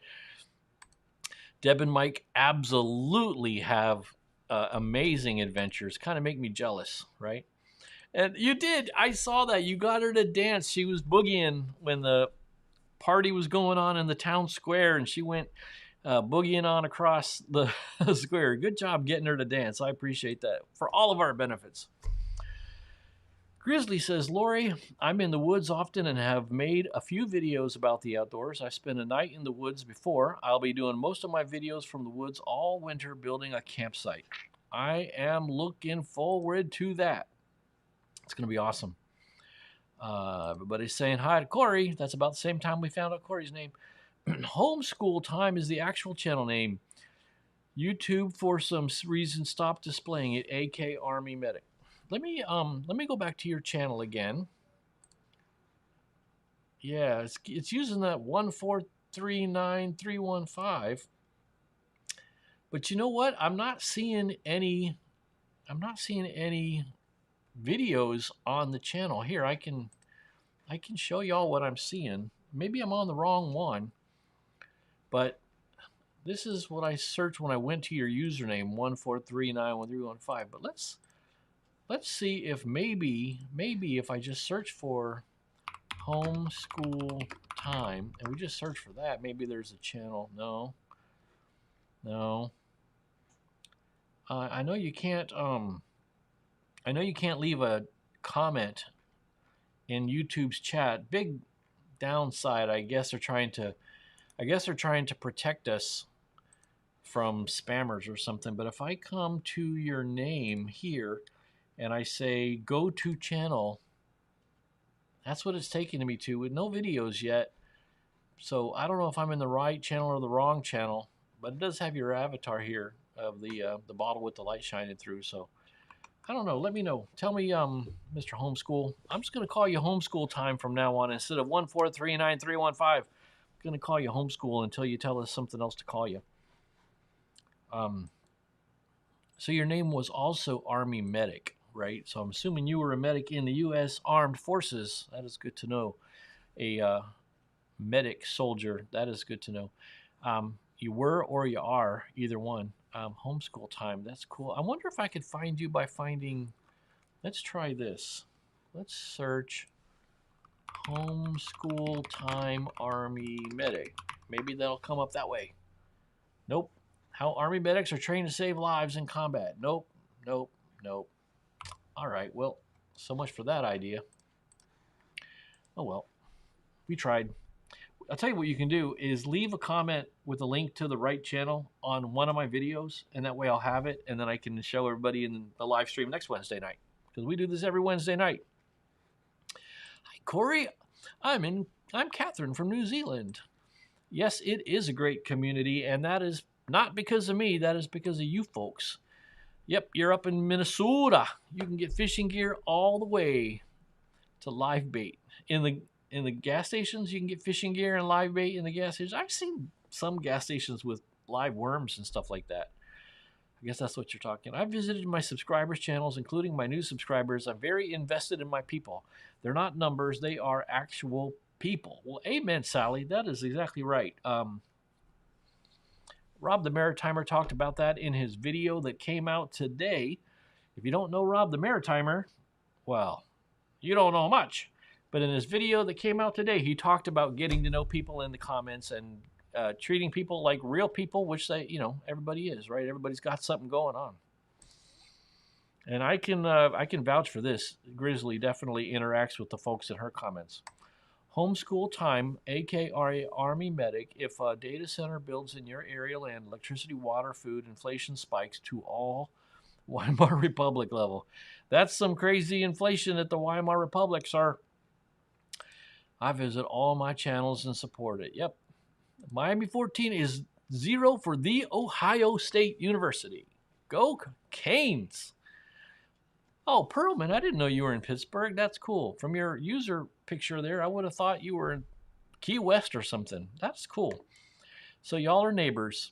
Deb and Mike absolutely have amazing adventures. Kind of make me jealous, right? And you did. I saw that. You got her to dance. She was boogieing when the party was going on in the town square, and she went boogieing on across the square. Good job getting her to dance. I appreciate that for all of our benefits. Grizzly says, Lori, I'm in the woods often and have made a few videos about the outdoors. I spent a night in the woods before. I'll be doing most of my videos from the woods all winter building a campsite. I am looking forward to that. It's going to be awesome. Everybody's saying hi to Corey. That's about the same time we found out Corey's name. Homeschool Time is the actual channel name. YouTube, for some reason, stopped displaying it. AK Army Medic. Let me go back to your channel again. Yeah, it's using that 1439315. But you know what? I'm not seeing any videos on the channel. Here, I can show y'all what I'm seeing. Maybe I'm on the wrong one, but this is what I searched when I went to your username 143911315. But let's see if maybe if I just search for homeschool time and we just search for that, maybe there's a channel. No. I know you can't leave a comment in YouTube's chat. Big downside. I guess they're trying to protect us from spammers or something. But if I come to your name here and I say go to channel, that's what it's taking me to with no videos yet. So I don't know if I'm in the right channel or the wrong channel, but it does have your avatar here of the bottle with the light shining through. So I don't know. Let me know. Tell me, Mr. Homeschool. I'm just going to call you Homeschool Time from now on instead of 1439315. I'm going to call you Homeschool until you tell us something else to call you. So your name was also Army Medic, right? So I'm assuming you were a medic in the U.S. Armed Forces. That is good to know. A medic soldier. That is good to know. You were or you are, either one. Homeschool Time. That's cool. I wonder if I could find you by finding... Let's try this. Let's search Homeschool Time Army Medic. Maybe that'll come up that way. Nope. How Army medics are trained to save lives in combat. Nope. All right. Well, so much for that idea. Oh, well. We tried. I'll tell you what you can do is leave a comment with a link to the right channel on one of my videos, and that way I'll have it, and then I can show everybody in the live stream next Wednesday night, because we do this every Wednesday night. Hi, Corey. I'm Catherine from New Zealand. Yes, it is a great community, and that is not because of me. That is because of you folks. Yep, you're up in Minnesota. You can get fishing gear all the way to live bait. In the gas stations, you can get fishing gear and live bait in the gas stations. I've seen some gas stations with live worms and stuff like that. I guess that's what you're talking. I've visited my subscribers' channels, including my new subscribers. I'm very invested in my people. They're not numbers. They are actual people. Well, amen, Sally. That is exactly right. Rob the Maritimer talked about that in his video that came out today. If you don't know Rob the Maritimer, well, you don't know much. But in his video that came out today, he talked about getting to know people in the comments and treating people like real people, which they, everybody is, right? Everybody's got something going on. And I can vouch for this. Grizzly definitely interacts with the folks in her comments. Homeschool Time, aka Army Medic. If a data center builds in your area land, electricity, water, food, inflation spikes to all Weimar Republic level. That's some crazy inflation at the Weimar Republic, sir. I visit all my channels and support it. Yep. Miami 14 is 0 for the Ohio State University. Go Canes. Oh, Perlman, I didn't know you were in Pittsburgh. That's cool. From your user picture there, I would have thought you were in Key West or something. That's cool. So y'all are neighbors.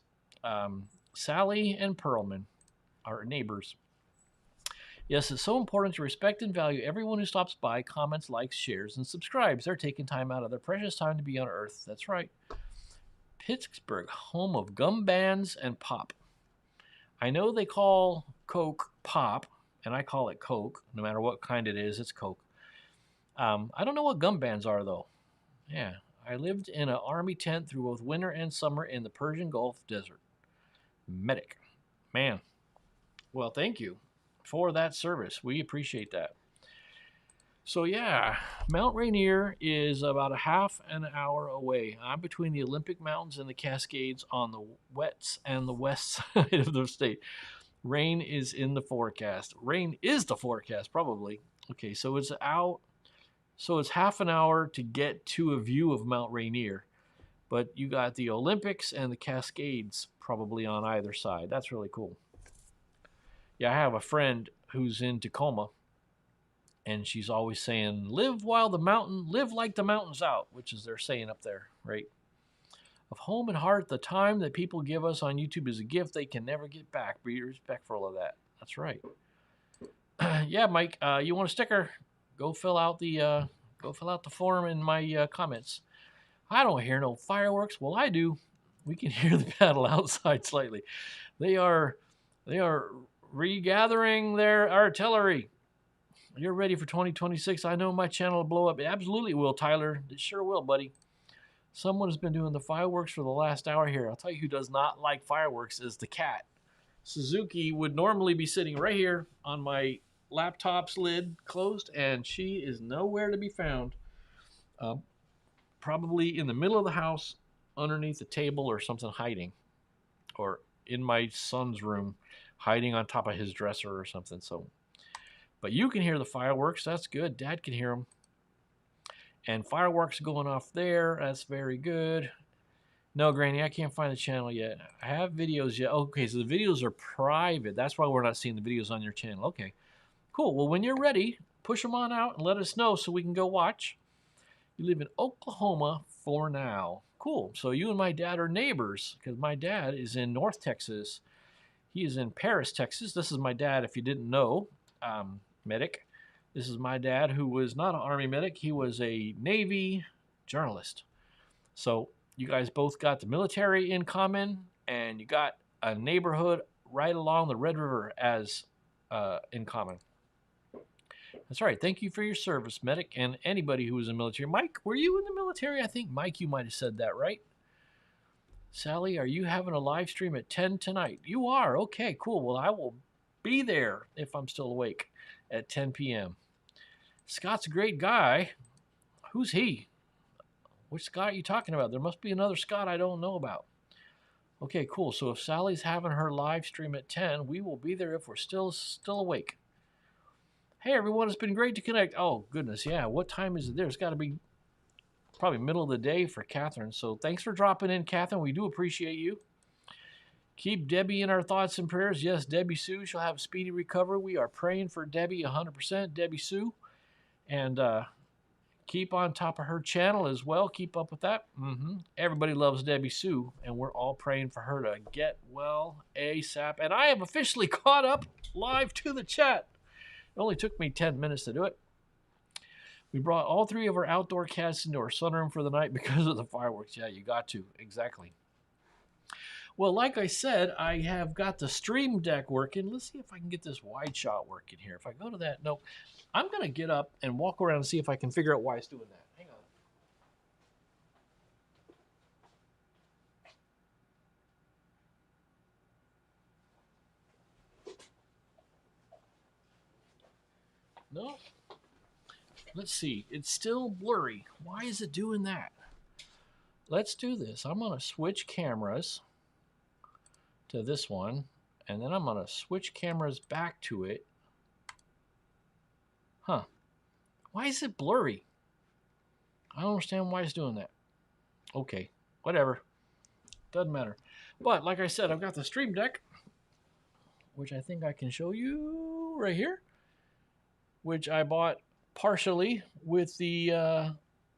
Sally and Perlman are neighbors. Yes, it's so important to respect and value everyone who stops by, comments, likes, shares, and subscribes. They're taking time out of their precious time to be on Earth. That's right. Pittsburgh, home of gum bands and pop. I know they call Coke pop, and I call it Coke. No matter what kind it is, it's Coke. I don't know what gum bands are, though. Yeah, I lived in an army tent through both winter and summer in the Persian Gulf Desert. Medic. Man, well, thank you for that service. We appreciate that. So, yeah, Mount Rainier is about a half an hour away. I'm between the Olympic Mountains and the Cascades on the west and the west side of the state. Rain is in the forecast. Rain is the forecast, probably. Okay, so it's out. So it's half an hour to get to a view of Mount Rainier. But you got the Olympics and the Cascades probably on either side. That's really cool. Yeah, I have a friend who's in Tacoma, and she's always saying, live like the mountain's out, which is they're saying up there, right? Of home and heart, the time that people give us on YouTube is a gift they can never get back. Be respectful of that. That's right. Yeah, Mike, you want a sticker? Go fill out the form in my comments. I don't hear no fireworks. Well, I do. We can hear the battle outside slightly. They are regathering their artillery. You're ready for 2026. I know my channel will blow up. It absolutely will, Tyler. It sure will, buddy. Someone has been doing the fireworks for the last hour here. I'll tell you who does not like fireworks is the cat. Suzuki would normally be sitting right here on my laptop's lid closed, and she is nowhere to be found. Probably in the middle of the house, underneath the table or something hiding. Or in my son's room, hiding on top of his dresser or something. So, but you can hear the fireworks. That's good. Dad can hear them. And fireworks going off there. That's very good. No, Granny, I can't find the channel yet. I have videos yet. Okay, so the videos are private. That's why we're not seeing the videos on your channel. Okay, cool. Well, when you're ready, push them on out and let us know so we can go watch. You live in Oklahoma for now. Cool. So you and my dad are neighbors because my dad is in North Texas. He is in Paris, Texas. This is my dad, if you didn't know, medic. This is my dad, who was not an Army medic. He was a Navy journalist. So you guys both got the military in common, and you got a neighborhood right along the Red River as in common. That's right. Thank you for your service, medic, and anybody who was in the military. Mike, were you in the military? I think, Mike, you might have said that, right? Sally, are you having a live stream at 10 tonight? You are. Okay, cool. Well, I will be there if I'm still awake at 10 p.m. Scott's a great guy. Who's he? Which Scott are you talking about? There must be another Scott I don't know about. Okay, cool. So if Sally's having her live stream at 10, we will be there if we're still awake. Hey, everyone. It's been great to connect. Oh, goodness. Yeah. What time is it there? It's got to be probably middle of the day for Catherine. So thanks for dropping in, Catherine. We do appreciate you. Keep Debbie in our thoughts and prayers. Yes, Debbie Sue shall have a speedy recovery. We are praying for Debbie 100%, Debbie Sue. And keep on top of her channel as well. Keep up with that. Everybody loves Debbie Sue, and we're all praying for her to get well ASAP. And I have officially caught up live to the chat. It only took me 10 minutes to do it. We brought all three of our outdoor cats into our sunroom for the night because of the fireworks. Yeah, you got to. Exactly. Well, like I said, I have got the Stream Deck working. Let's see if I can get this wide shot working here. If I go to that, no. I'm going to get up and walk around and see if I can figure out why it's doing that. Hang on. No. Let's see. It's still blurry. Why is it doing that? Let's do this. I'm going to switch cameras to this one, and then I'm going to switch cameras back to it. Huh. Why is it blurry? I don't understand why it's doing that. Okay. Whatever. Doesn't matter. But like I said, I've got the Stream Deck, which I think I can show you right here, which I bought partially with the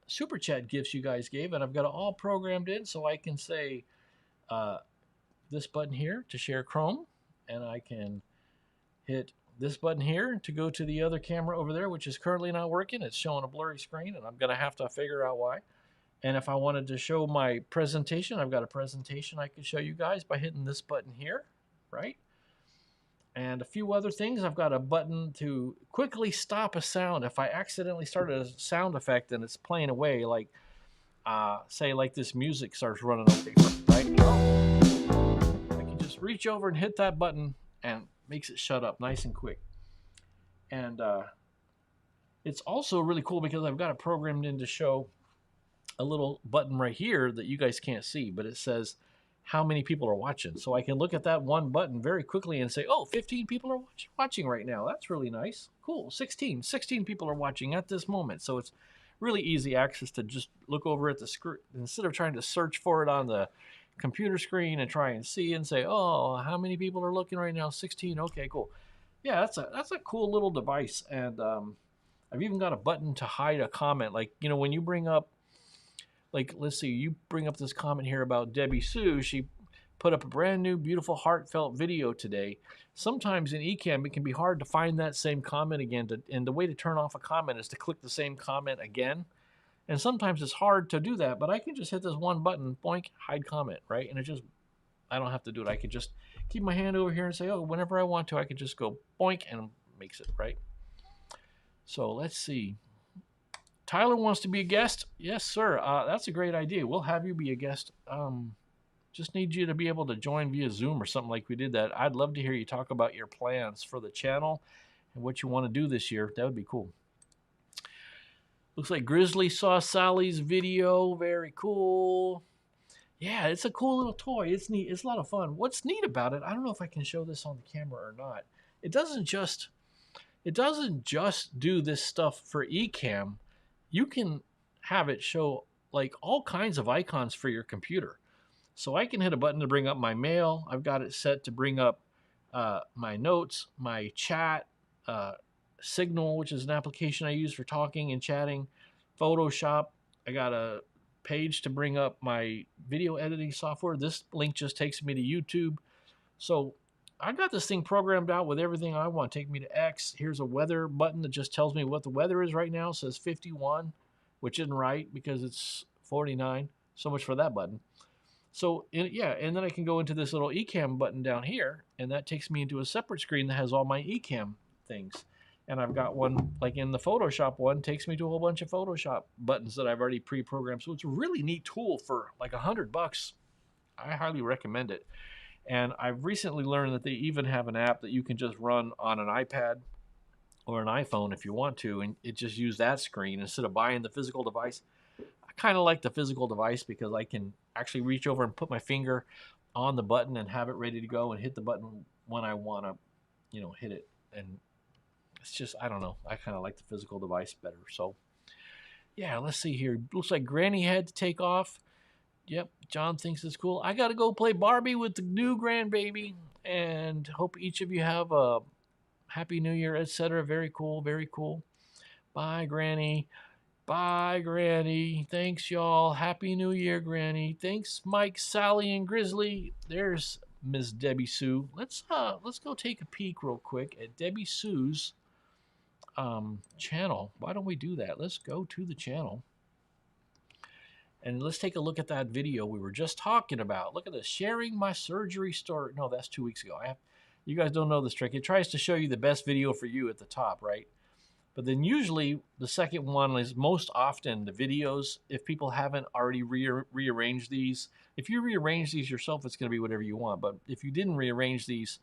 Super Chat gifts you guys gave, and I've got it all programmed in so I can say this button here to share Chrome, and I can hit this button here to go to the other camera over there, which is currently not working. It's showing a blurry screen, and I'm going to have to figure out why. And if I wanted to show my presentation, I've got a presentation I can show you guys by hitting this button here, right? and a few other things. I've got a button to quickly stop a sound. If I accidentally start a sound effect and it's playing away, like say like this music starts running away from right? I can just reach over and hit that button and makes it shut up nice and quick. And it's also really cool because I've got it programmed in to show a little button right here that you guys can't see, but it says how many people are watching. So I can look at that one button very quickly and say, oh, 15 people are watching right now. That's really nice. Cool. 16 people are watching at this moment. So it's really easy access to just look over at the screen instead of trying to search for it on the computer screen and try and see and say, oh, how many people are looking right now? 16. Okay, cool. Yeah, that's a cool little device. And I've even got a button to hide a comment. Like, you know, when you bring up, like, let's see, you bring up this comment here about Debbie Sue. She put up a brand new, beautiful, heartfelt video today. Sometimes in Ecamm, it can be hard to find that same comment again. And the way to turn off a comment is to click the same comment again. And sometimes it's hard to do that, but I can just hit this one button, boink, hide comment, right? And it just, I don't have to do it. I can just keep my hand over here and say, oh, whenever I want to, I can just go boink and it makes it, right? So let's see. Tyler wants to be a guest. Yes, sir. That's a great idea. We'll have you be a guest. Just need you to be able to join via Zoom or something like we did that. I'd love to hear you talk about your plans for the channel and what you want to do this year. That would be cool. Looks like Grizzly saw Sally's video. Very cool. Yeah, it's a cool little toy. It's neat. It's a lot of fun. What's neat about it, I don't know if I can show this on the camera or not. It doesn't just do this stuff for Ecamm. You can have it show like all kinds of icons for your computer. So I can hit a button to bring up my mail. I've got it set to bring up my notes, my chat, Signal, which is an application I use for talking and chatting, Photoshop. I got a page to bring up my video editing software. This link just takes me to YouTube. So I got this thing programmed out with everything I want. Take me to X. Here's a weather button that just tells me what the weather is right now. It says 51, which isn't right because it's 49. So much for that button. So yeah, and then I can go into this little Ecamm button down here, and that takes me into a separate screen that has all my Ecamm things. And I've got one, like in the Photoshop one, takes me to a whole bunch of Photoshop buttons that I've already pre-programmed. So it's a really neat tool for like $100. I highly recommend it. And I've recently learned that they even have an app that you can just run on an iPad or an iPhone if you want to, and it just use that screen instead of buying the physical device. I kind of like the physical device because I can actually reach over and put my finger on the button and have it ready to go and hit the button when I want to, you know, hit it. And it's just, I don't know. I kind of like the physical device better. So, yeah, let's see here. Looks like Granny had to take off. Yep, John thinks it's cool. I got to go play Barbie with the new grandbaby, and hope each of you have a happy new year, etc. Very cool, very cool. Bye, Granny. Bye, Granny. Thanks, y'all. Happy New Year, Granny. Thanks, Mike, Sally, and Grizzly. There's Miss Debbie Sue. Let's go take a peek real quick at Debbie Sue's channel. Why don't we do that? Let's go to the channel. And let's take a look at that video we were just talking about. Look at this, sharing my surgery story. No, that's 2 weeks ago. You guys don't know this trick. It tries to show you the best video for you at the top, right? But then usually the second one is most often the videos. If people haven't already rearranged these, if you rearrange these yourself, it's going to be whatever you want. But if you didn't rearrange these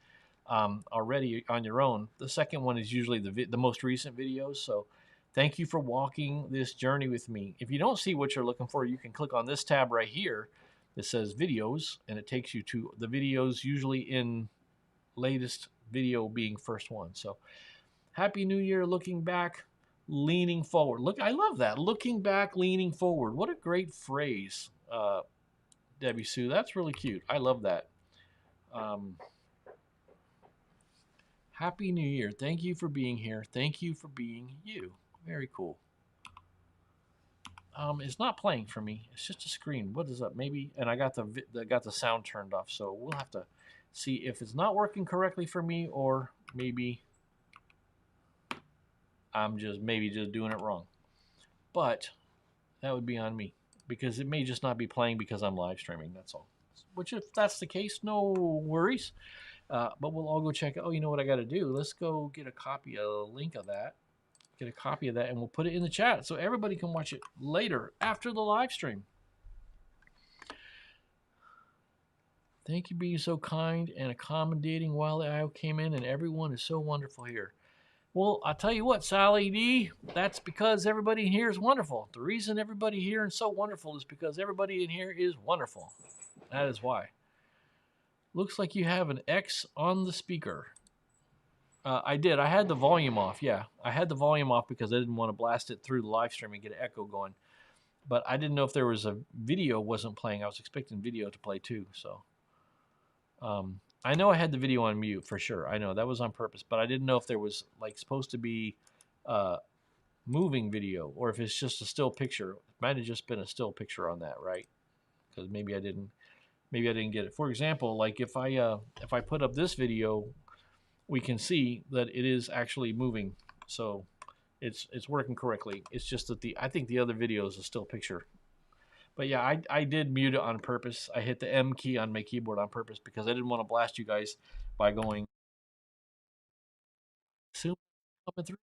already on your own, the second one is usually the most recent videos. So thank you for walking this journey with me. If you don't see what you're looking for, you can click on this tab right here that says videos, and it takes you to the videos, usually in latest video being first one. So Happy New Year, looking back, leaning forward. Look, I love that. Looking back, leaning forward. What a great phrase, Debbie Sue. That's really cute. I love that. Happy New Year. Thank you for being here. Thank you for being you. Very cool. It's not playing for me. It's just a screen. What is up? Maybe, and I got the sound turned off, so we'll have to see if it's not working correctly for me, or maybe I'm just doing it wrong. But that would be on me, because it may just not be playing because I'm live streaming. That's all. Which, if that's the case, no worries. But we'll all go check it. Oh, you know what I got to do? Let's go get a link of that, get a copy of that, and we'll put it in the chat so everybody can watch it later after the live stream. Thank you for being so kind and accommodating while I came in, and everyone is so wonderful here. Well, I'll tell you what, Sally D, that's because everybody in here is wonderful. The reason everybody here is so wonderful is because everybody in here is wonderful. That is why. Looks like you have an X on the speaker. I did. I had the volume off, yeah. I had the volume off because I didn't want to blast it through the live stream and get an echo going. But I didn't know if there was a video wasn't playing. I was expecting video to play too, so... I know I had the video on mute for sure. I know that was on purpose, but I didn't know if there was like supposed to be moving video or if it's just a still picture. It might have just been a still picture on that, right? Because maybe I didn't get it. For example, like if I put up this video, we can see that it is actually moving. So it's working correctly. It's just that I think the other video is a still picture. But yeah, I did mute it on purpose. I hit the M key on my keyboard on purpose because I didn't want to blast you guys by going coming through.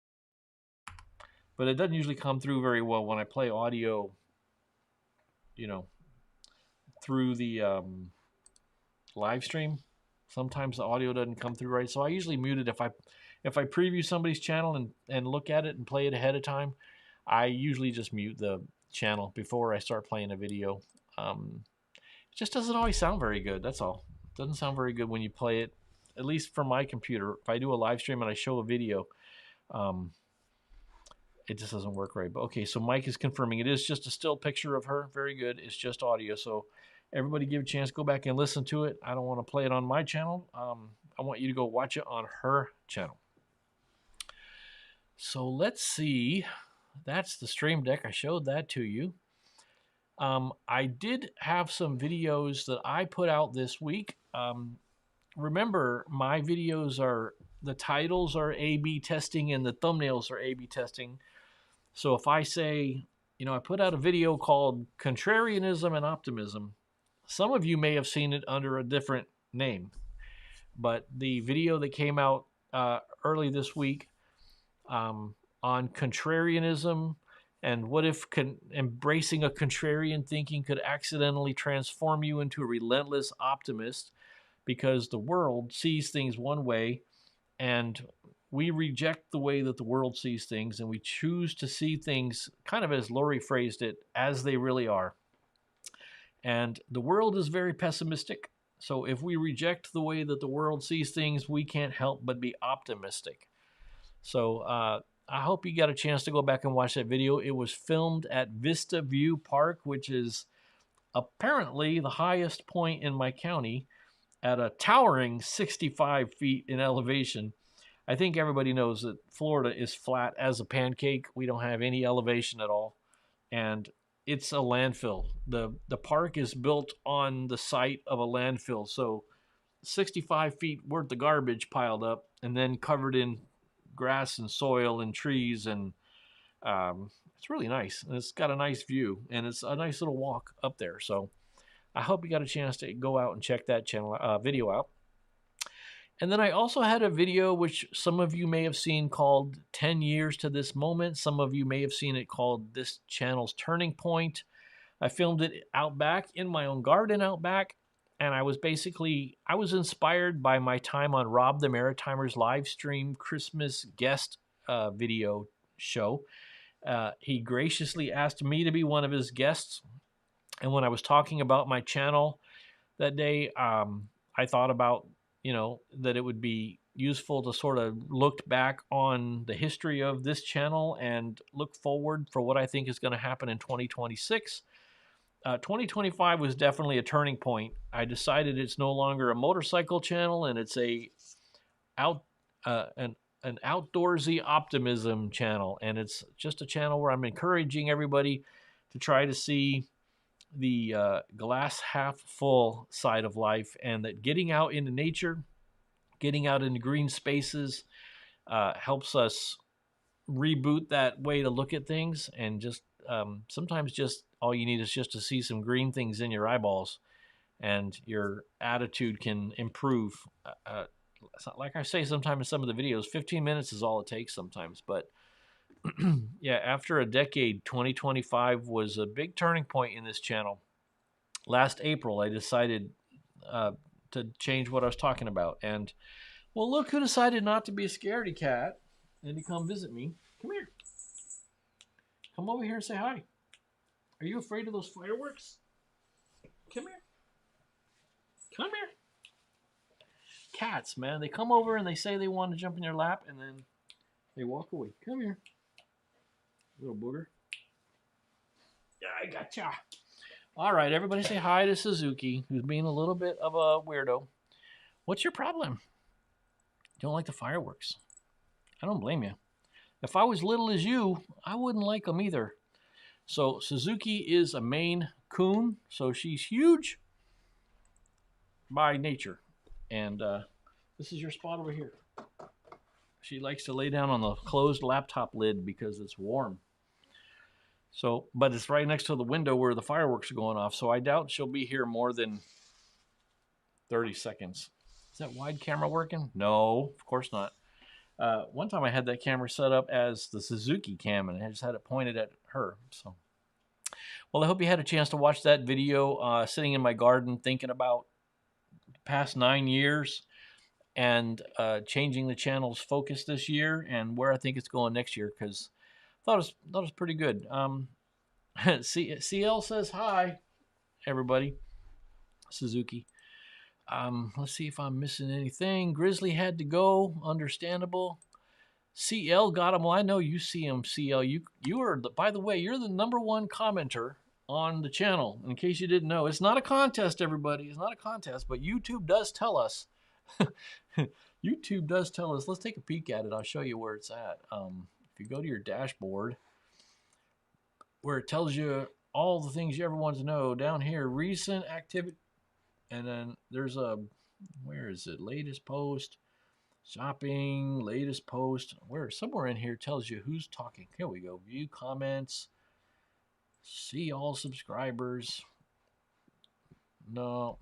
But it doesn't usually come through very well when I play audio, you know, through the live stream. Sometimes the audio doesn't come through right. So I usually mute it if I preview somebody's channel and look at it and play it ahead of time. I usually just mute the channel before I start playing a video. It just doesn't always sound very good. That's all. It doesn't sound very good when you play it, at least from my computer. If I do a live stream and I show a video, it just doesn't work right. But okay, so Mike is confirming it is just a still picture of her. Very good. It's just audio. So everybody give a chance, go back and listen to it. I don't want to play it on my channel. I want you to go watch it on her channel. So let's see. That's the Stream Deck. I showed that to you. I did have some videos that I put out this week. Remember, my videos the titles are A/B testing and the thumbnails are A/B testing. So if I say, I put out a video called Contrarianism and Optimism, some of you may have seen it under a different name. But the video that came out early this week on contrarianism and what if embracing a contrarian thinking could accidentally transform you into a relentless optimist because the world sees things one way and we reject the way that the world sees things and we choose to see things kind of as Lori phrased it, as they really are. And the world is very pessimistic. So if we reject the way that the world sees things, we can't help but be optimistic. So I hope you got a chance to go back and watch that video. It was filmed at Vista View Park, which is apparently the highest point in my county at a towering 65 feet in elevation. I think everybody knows that Florida is flat as a pancake. We don't have any elevation at all. And it's a landfill. The park is built on the site of a landfill. So 65 feet worth of garbage piled up and then covered in grass and soil and trees, and it's really nice. And it's got a nice view, and it's a nice little walk up there. So I hope you got a chance to go out and check that video out. And then I also had a video which some of you may have seen called 10 Years to This Moment. Some of you may have seen it called This Channel's Turning Point. I filmed it out back in my own garden out back. And I was inspired by my time on Rob the Maritimer's live stream Christmas guest video show. He graciously asked me to be one of his guests. And when I was talking about my channel that day, I thought about, that it would be useful to sort of look back on the history of this channel and look forward for what I think is going to happen in 2026. 2025 was definitely a turning point. I decided it's no longer a motorcycle channel and it's an outdoorsy optimism channel. And it's just a channel where I'm encouraging everybody to try to see the glass half full side of life, and that getting out into nature, getting out into green spaces helps us reboot that way to look at things. And just sometimes just all you need is just to see some green things in your eyeballs, and your attitude can improve. Like I say sometimes in some of the videos, 15 minutes is all it takes sometimes. But yeah, after a decade, 2025 was a big turning point in this channel. Last April, I decided to change what I was talking about. And, well, look who decided not to be a scaredy cat and to come visit me. Come here. Come over here and say hi. Are you afraid of those fireworks? Come here. Come here. Cats, man. They come over and they say they want to jump in your lap, and then they walk away. Come here. Little booger. Yeah, I gotcha. All right, everybody say hi to Suzuki, who's being a little bit of a weirdo. What's your problem? Don't like the fireworks. I don't blame you. If I was little as you, I wouldn't like them either. So Suzuki is a Maine Coon, so she's huge by nature. And this is your spot over here. She likes to lay down on the closed laptop lid because it's warm. So, but it's right next to the window where the fireworks are going off, so I doubt she'll be here more than 30 seconds. Is that wide camera working? No, of course not. One time I had that camera set up as the Suzuki cam, and I just had it pointed at her. So, well, I hope you had a chance to watch that video, sitting in my garden thinking about the past 9 years and changing the channel's focus this year and where I think it's going next year, because thought it was pretty good. CL says hi, everybody. Suzuki. Let's see if I'm missing anything. Grizzly had to go. Understandable. CL got him. Well, I know you see him, CL. You are, by the way, you're the #1 commenter on the channel. In case you didn't know, it's not a contest, everybody. It's not a contest, but YouTube does tell us. YouTube does tell us. Let's take a peek at it. I'll show you where it's at. If you go to your dashboard, where it tells you all the things you ever want to know, down here, recent activity, and then there's a, where is it? Latest post, shopping, latest post. Where somewhere in here tells you who's talking. Here we go. View comments, see all subscribers. No,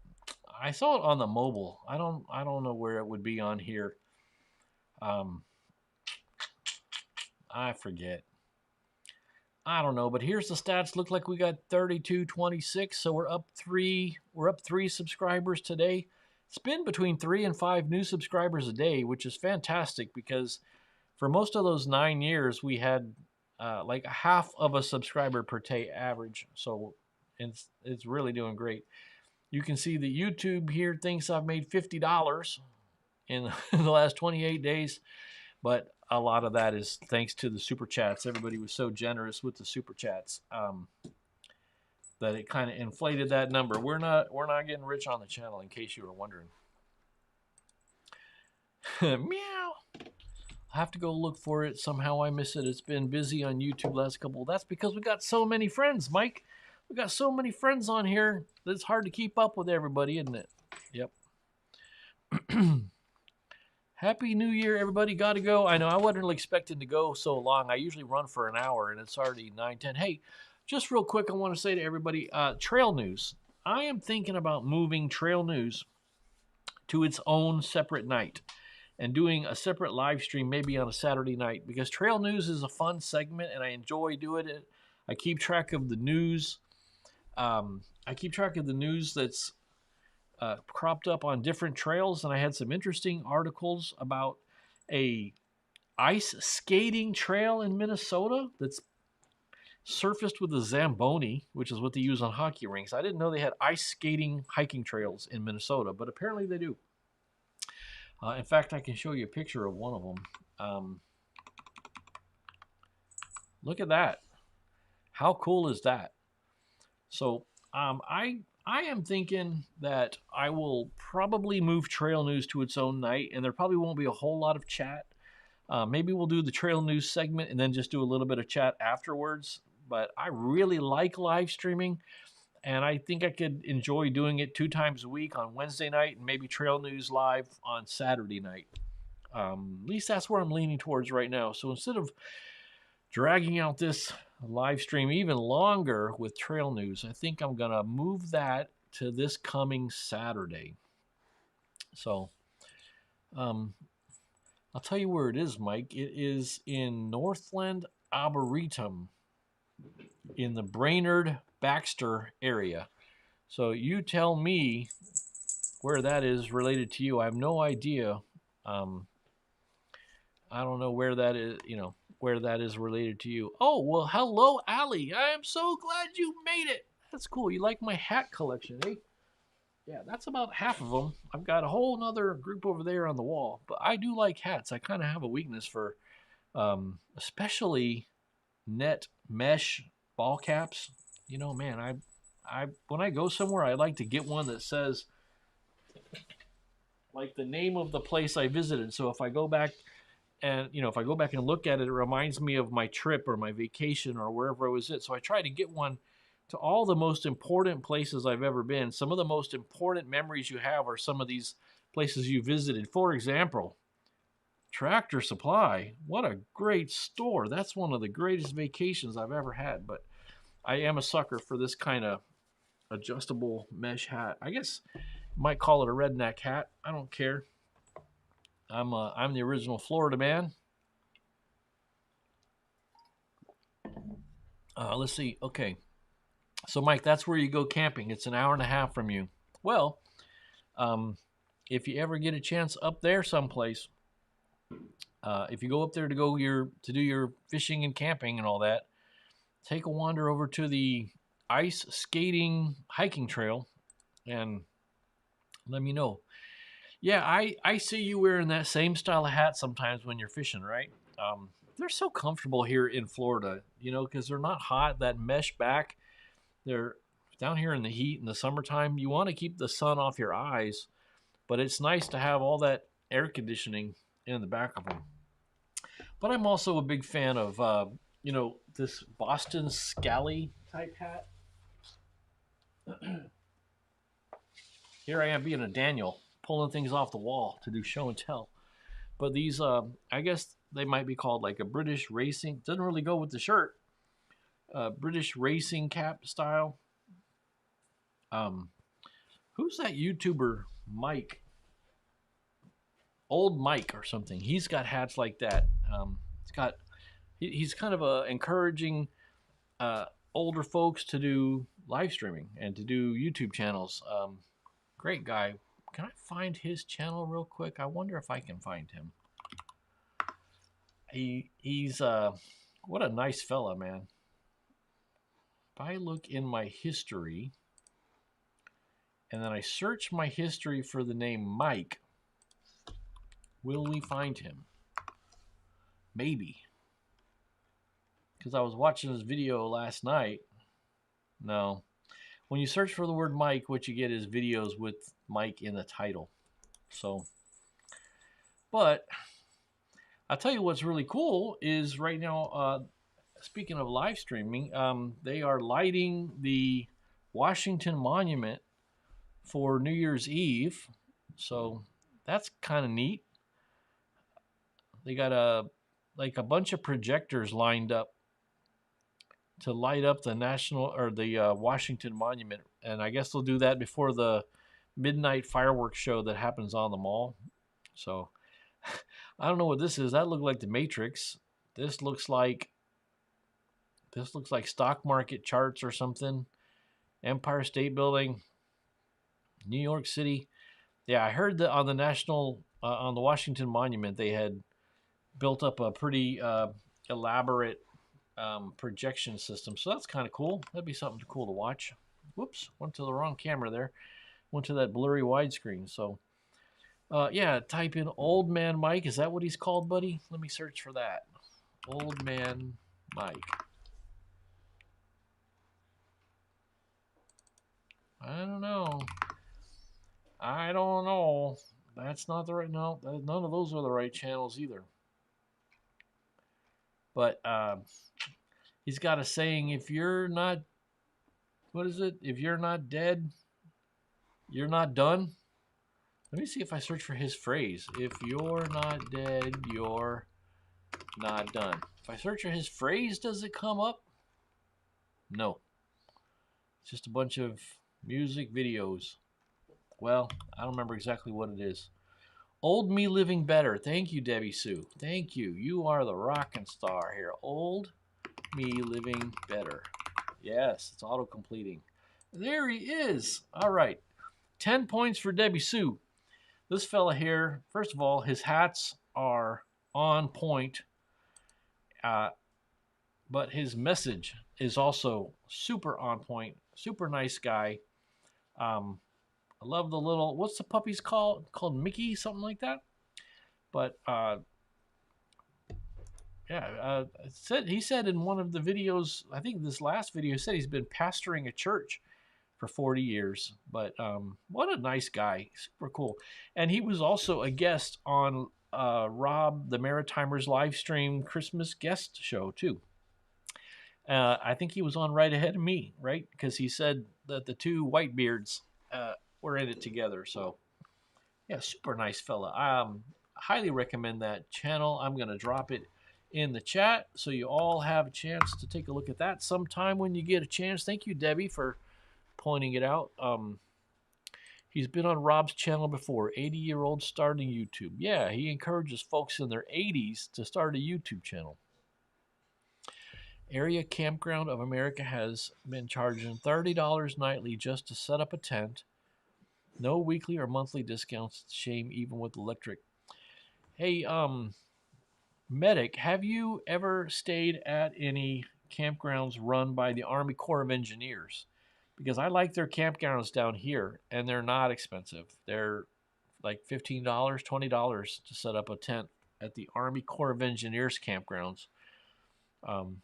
I saw it on the mobile. I don't know where it would be on here. I forget. I don't know, but here's the stats. Look like we got 3226, so we're up 3 subscribers today. It's been between 3 and 5 new subscribers a day, which is fantastic, because for most of those 9 years we had like half of a subscriber per day average. So it's really doing great. You can see that YouTube here thinks I've made $50 in the last 28 days, but a lot of that is thanks to the super chats. Everybody was so generous with the super chats that it kind of inflated that number. We're not getting rich on the channel, in case you were wondering. Meow. I'll have to go look for it. Somehow I miss it. It's been busy on YouTube last couple. That's because we got so many friends, Mike. We got so many friends on here that it's hard to keep up with everybody, isn't it? Yep. Happy New Year, everybody. Got to go. I know I wasn't really expecting to go so long. I usually run for an hour, and it's already 9:10. Hey, just real quick, I want to say to everybody, Trail News. I am thinking about moving Trail News to its own separate night and doing a separate live stream maybe on a Saturday night, because Trail News is a fun segment, and I enjoy doing it. I keep track of the news. I keep track of the news that's cropped up on different trails, and I had some interesting articles about a ice skating trail in Minnesota that's surfaced with a Zamboni, which is what they use on hockey rinks. I didn't know they had ice skating hiking trails in Minnesota, but apparently they do. In fact, I can show you a picture of one of them. Look at that. How cool is that? So I am thinking that I will probably move Trail News to its own night, and there probably won't be a whole lot of chat. Maybe we'll do the Trail News segment and then just do a little bit of chat afterwards. But I really like live streaming, and I think I could enjoy doing it 2 times a week, on Wednesday night and maybe Trail News live on Saturday night. At least that's where I'm leaning towards right now. So instead of dragging out this live stream even longer with Trail News, I think I'm going to move that to this coming Saturday. So, I'll tell you where it is, Mike. It is in Northland Arboretum in the Brainerd Baxter area. So you tell me where that is related to you. I have no idea. I don't know where that is, where that is related to you. Oh, well, hello, Allie. I am so glad you made it. That's cool. You like my hat collection, eh? Yeah, that's about half of them. I've got a whole nother group over there on the wall, but I do like hats. I kind of have a weakness for especially net mesh ball caps. Man, I when I go somewhere, I like to get one that says like the name of the place I visited. So if I go back and if I go back and look at it, it reminds me of my trip or my vacation or wherever I was at. So I try to get one to all the most important places I've ever been. Some of the most important memories you have are some of these places you visited. For example, Tractor Supply. What a great store. That's one of the greatest vacations I've ever had. But I am a sucker for this kind of adjustable mesh hat. I guess you might call it a redneck hat. I don't care. I'm the original Florida man. Let's see. Okay. So, Mike, that's where you go camping. It's an hour and a half from you. Well, if you ever get a chance up there someplace, if you go up there to do your fishing and camping and all that, take a wander over to the ice skating hiking trail and let me know. Yeah, I see you wearing that same style of hat sometimes when you're fishing, right? They're so comfortable here in Florida, because they're not hot. That mesh back, they're down here in the heat in the summertime. You want to keep the sun off your eyes, but it's nice to have all that air conditioning in the back of them. But I'm also a big fan of, this Boston Scally type hat. Here I am being a Daniel, pulling things off the wall to do show and tell. But these, I guess they might be called like a British racing. Doesn't really go with the shirt. British racing cap style. Who's that YouTuber, Mike? Old Mike or something. He's got hats like that. He's kind of encouraging older folks to do live streaming and to do YouTube channels. Great guy. Can I find his channel real quick? I wonder if I can find him. He's what a nice fella, man. If I look in my history and then I search my history for the name Mike, will we find him? Maybe. Because I was watching his video last night. No. When you search for the word Mike, what you get is videos with Mike in the title. So, but I'll tell you what's really cool is right now, speaking of live streaming, they are lighting the Washington Monument for New Year's Eve. So that's kind of neat. They got a bunch of projectors lined up to light up the Washington Monument, and I guess they'll do that before the midnight fireworks show that happens on the mall. So I don't know what this is. That looked like the Matrix. This looks like stock market charts or something. Empire State Building, New York City. Yeah, I heard that on the Washington Monument they had built up a pretty elaborate projection system. So that's kind of cool. That'd be something cool to watch. Whoops, went to the wrong camera there. Went to that blurry widescreen. So, yeah, type in Old Man Mike. Is that what he's called, buddy? Let me search for that. Old Man Mike. I don't know. That's not the right... No, none of those are the right channels either. But he's got a saying, if you're not... What is it? If you're not dead, you're not done. Let me see if I search for his phrase. If you're not dead, you're not done. If I search for his phrase, does it come up? No. It's just a bunch of Music videos. Well, I don't remember exactly what it is. Old Me Living Better. Thank you, Debbie Sue. Thank you. You are the rockin' star here. Old Me Living Better. Yes, it's auto-completing. There he is. All right. 10 points for Debbie Sue. This fella here, first of all, his hats are on point, but his message is also super on point. Super nice guy. I love the little, what's the puppy's called? Called Mickey, something like that. But yeah, he said in one of the videos, I think this last video, he said he's been pastoring a church for 40 years. But what a nice guy. Super cool. And he was also a guest on Rob the Maritimers live stream Christmas guest show, too. I think he was on right ahead of me, right? Because he said that the two Whitebeards were in it together. So, yeah, super nice fella. Highly recommend that channel. I'm going to drop it in the chat so you all have a chance to take a look at that sometime when you get a chance. Thank you, Debbie, for pointing it out. He's been on Rob's channel before. 80-year-old starting YouTube. Yeah, he encourages folks in their 80s to start a YouTube channel. Area Campground of America has been charging $30 nightly just to set up a tent. No weekly or monthly discounts. Shame even with electric. Hey, Medic, have you ever stayed at any campgrounds run by the Army Corps of Engineers? Because I like their campgrounds down here, and they're not expensive. They're like $15, $20 to set up a tent at the Army Corps of Engineers campgrounds.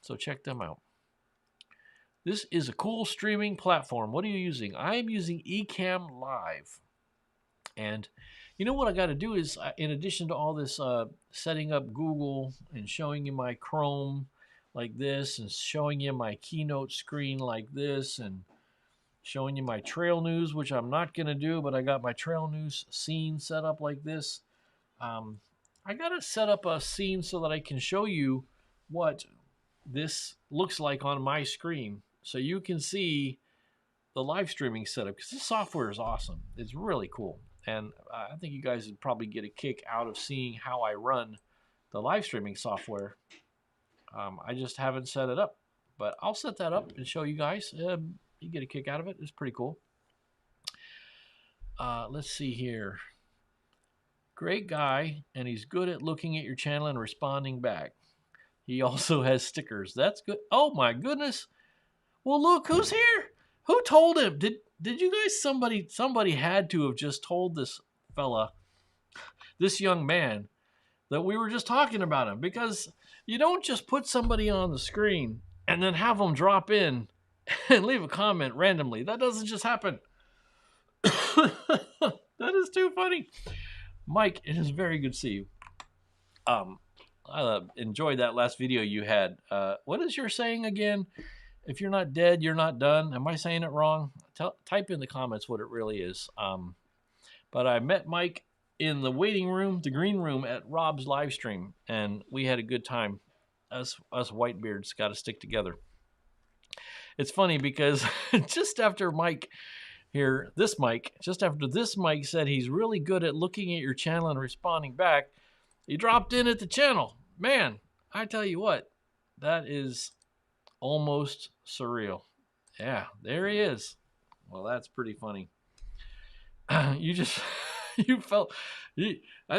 So check them out. This is a cool streaming platform. What are you using? I am using Ecamm Live. And you know what I got to do is, in addition to all this setting up Google and showing you my Chrome like this, and showing you my Keynote screen like this, and showing you my trail news, which I'm not going to do, but I got my trail news scene set up like this. I got to set up a scene so that I can show you what this looks like on my screen, so you can see the live streaming setup, because this software is awesome. It's really cool. And I think you guys would probably get a kick out of seeing how I run the live streaming software. I just haven't set it up, but I'll set that up and show you guys. You get a kick out of it. It's pretty cool. Let's see here. Great guy, and he's good at looking at your channel and responding back. He also has stickers. That's good. Oh my goodness. Well, look who's here. Who told him? Did you guys, somebody had to have just told this fella, this young man, that we were just talking about him, because you don't just put somebody on the screen and then have them drop in and leave a comment randomly. That doesn't just happen. That is too funny. Mike, it is very good to see you. I enjoyed that last video you had. What is your saying again? If you're not dead, you're not done. Am I saying it wrong? Type in the comments what it really is. But I met Mike in the waiting room, the green room at Rob's live stream, and we had a good time. Us Whitebeards got to stick together. It's funny because just after Mike here, just after this Mike said he's really good at looking at your channel and responding back, he dropped in at the channel. Man, I tell you what, that is almost surreal. Yeah, there he is. Well, that's pretty funny. I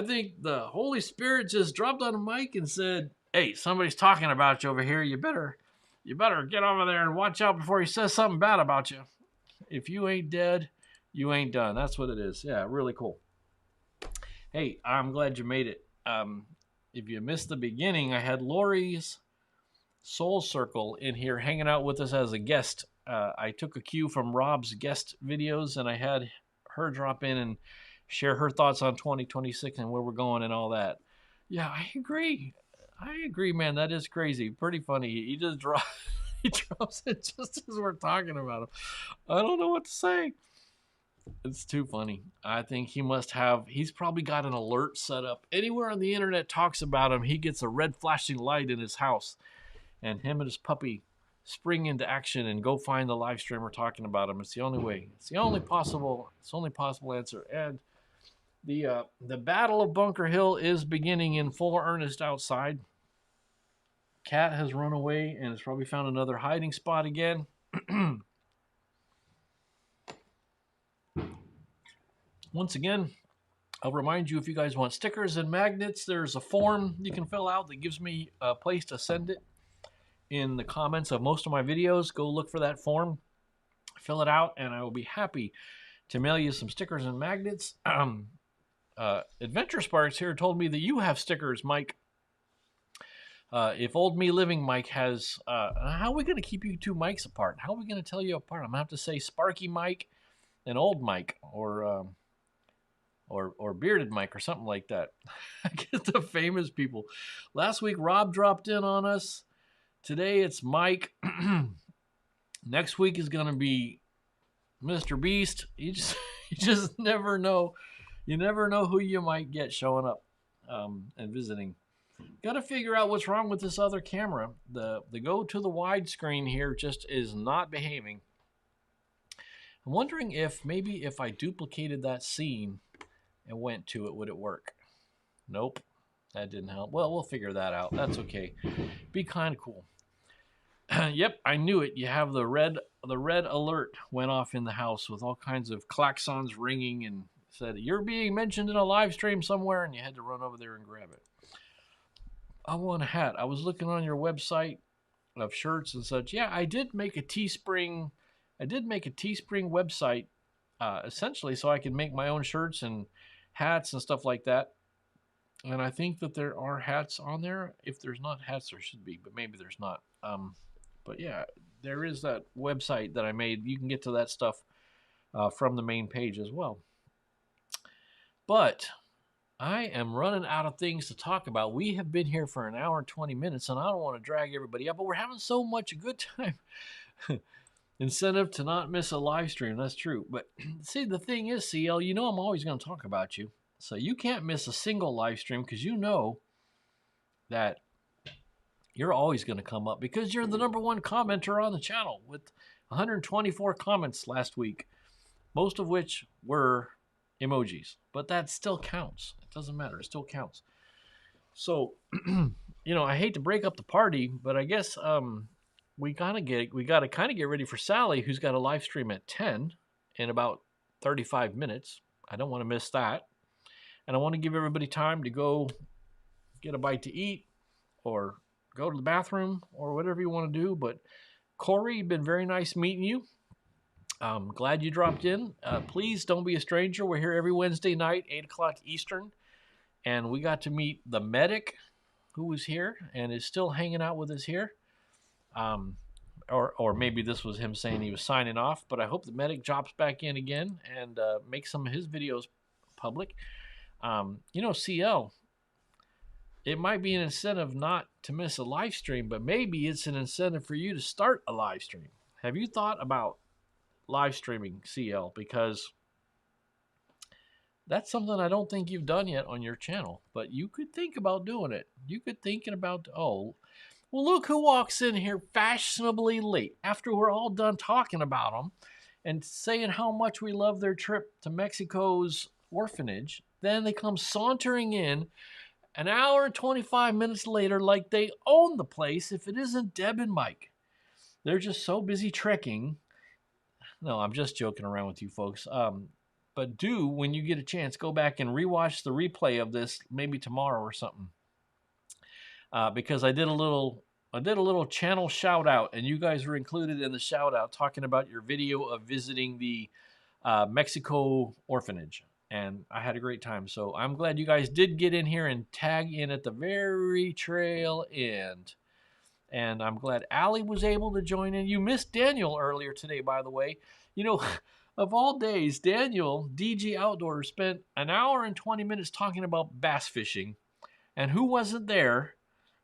think the Holy Spirit just dropped on a mic and said, "Hey, somebody's talking about you over here. You better get over there and watch out before he says something bad about you. If you ain't dead, you ain't done." That's what it is. Yeah, really cool. Hey, I'm glad you made it. If you missed the beginning, I had Lori's Soul Circle in here hanging out with us as a guest. I took a cue from Rob's guest videos, and I had her drop in and share her thoughts on 2026 and where we're going and all that. Yeah, I agree, man. That is crazy. Pretty funny. He just he drops it just as we're talking about him. I don't know what to say. It's too funny. I think he's probably got an alert set up. Anywhere on the internet talks about him, he gets a red flashing light in his house. And him and his puppy spring into action and go find the live streamer talking about them. It's the only way. It's the only possible answer. And the Battle of Bunker Hill is beginning in full earnest outside. Cat has run away and has probably found another hiding spot again. Once again, I'll remind you, if you guys want stickers and magnets, there's a form you can fill out that gives me a place to send it in the comments of most of my videos. Go look for that form, fill it out, and I will be happy to mail you some stickers and magnets. Adventure Sparks here told me that you have stickers, Mike. If Old Me Living Mike has, how are we going to keep you two mics apart? How are we going to tell you apart? I'm going to have to say Sparky Mike and Old Mike, or Bearded Mike, or something like that. I get the famous people. Last week, Rob dropped in on us. Today, it's Mike. Next week is going to be Mr. Beast. You just never know. You never know who you might get showing up and visiting. Got to figure out what's wrong with this other camera. The go to the widescreen here just is not behaving. I'm wondering if maybe if I duplicated that scene and went to it, would it work? Nope, that didn't help. Well, we'll figure that out. That's okay. Be kind of cool. Yep, I knew it. You have the red alert went off in the house with all kinds of klaxons ringing and said, you're being mentioned in a live stream somewhere, and you had to run over there and grab it. I want a hat. I was looking on your website of shirts and such. Yeah, I did make a Teespring. I did make a Teespring website, essentially, so I can make my own shirts and hats and stuff like that. And I think that there are hats on there. If there's not hats, there should be, but maybe there's not. But yeah, there is that website that I made. You can get to that stuff from the main page as well. But I am running out of things to talk about. We have been here for an hour and 20 minutes, and I don't want to drag everybody up, but we're having so much a good time. Incentive to not miss a live stream. That's true. But see, the thing is, CL, you know I'm always going to talk about you. So you can't miss a single live stream because you know that you're always going to come up because you're the #1 commenter on the channel with 124 comments last week, most of which were emojis. But that still counts. It doesn't matter. It still counts. So, you know, I hate to break up the party, but I guess we got to kind of get ready for Sally, who's got a live stream at 10 in about 35 minutes. I don't want to miss that. And I want to give everybody time to go get a bite to eat or go to the bathroom or whatever you want to do. But Corey, been very nice meeting you. I'm glad you dropped in. Please don't be a stranger. We're here every Wednesday night, 8 o'clock Eastern. And we got to meet the medic who was here and is still hanging out with us here. Or maybe this was him saying he was signing off. But I hope the medic drops back in again and makes some of his videos public. You know, CL, it might be an incentive not to miss a live stream, but maybe it's an incentive for you to start a live stream. Have you thought about live streaming, CL? Because that's something I don't think you've done yet on your channel, but you could think about doing it. You could thinking about, oh, well, look who walks in here fashionably late after we're all done talking about them and saying how much we love their trip to Mexico's orphanage. Then they come sauntering in an hour and 25 minutes later like they own the place if it isn't Deb and Mike. They're just so busy trekking. No, I'm just joking around with you folks. But do, when you get a chance, go back and rewatch the replay of this maybe tomorrow or something. Because I did a little channel shout out, and you guys were included in the shout out talking about your video of visiting the Mexico orphanage. And I had a great time. So I'm glad you guys did get in here and tag in at the very trail end. And I'm glad Allie was able to join in. You missed Daniel earlier today, by the way. You know, of all days, Daniel, DG Outdoors, spent an hour and 20 minutes talking about bass fishing. And who wasn't there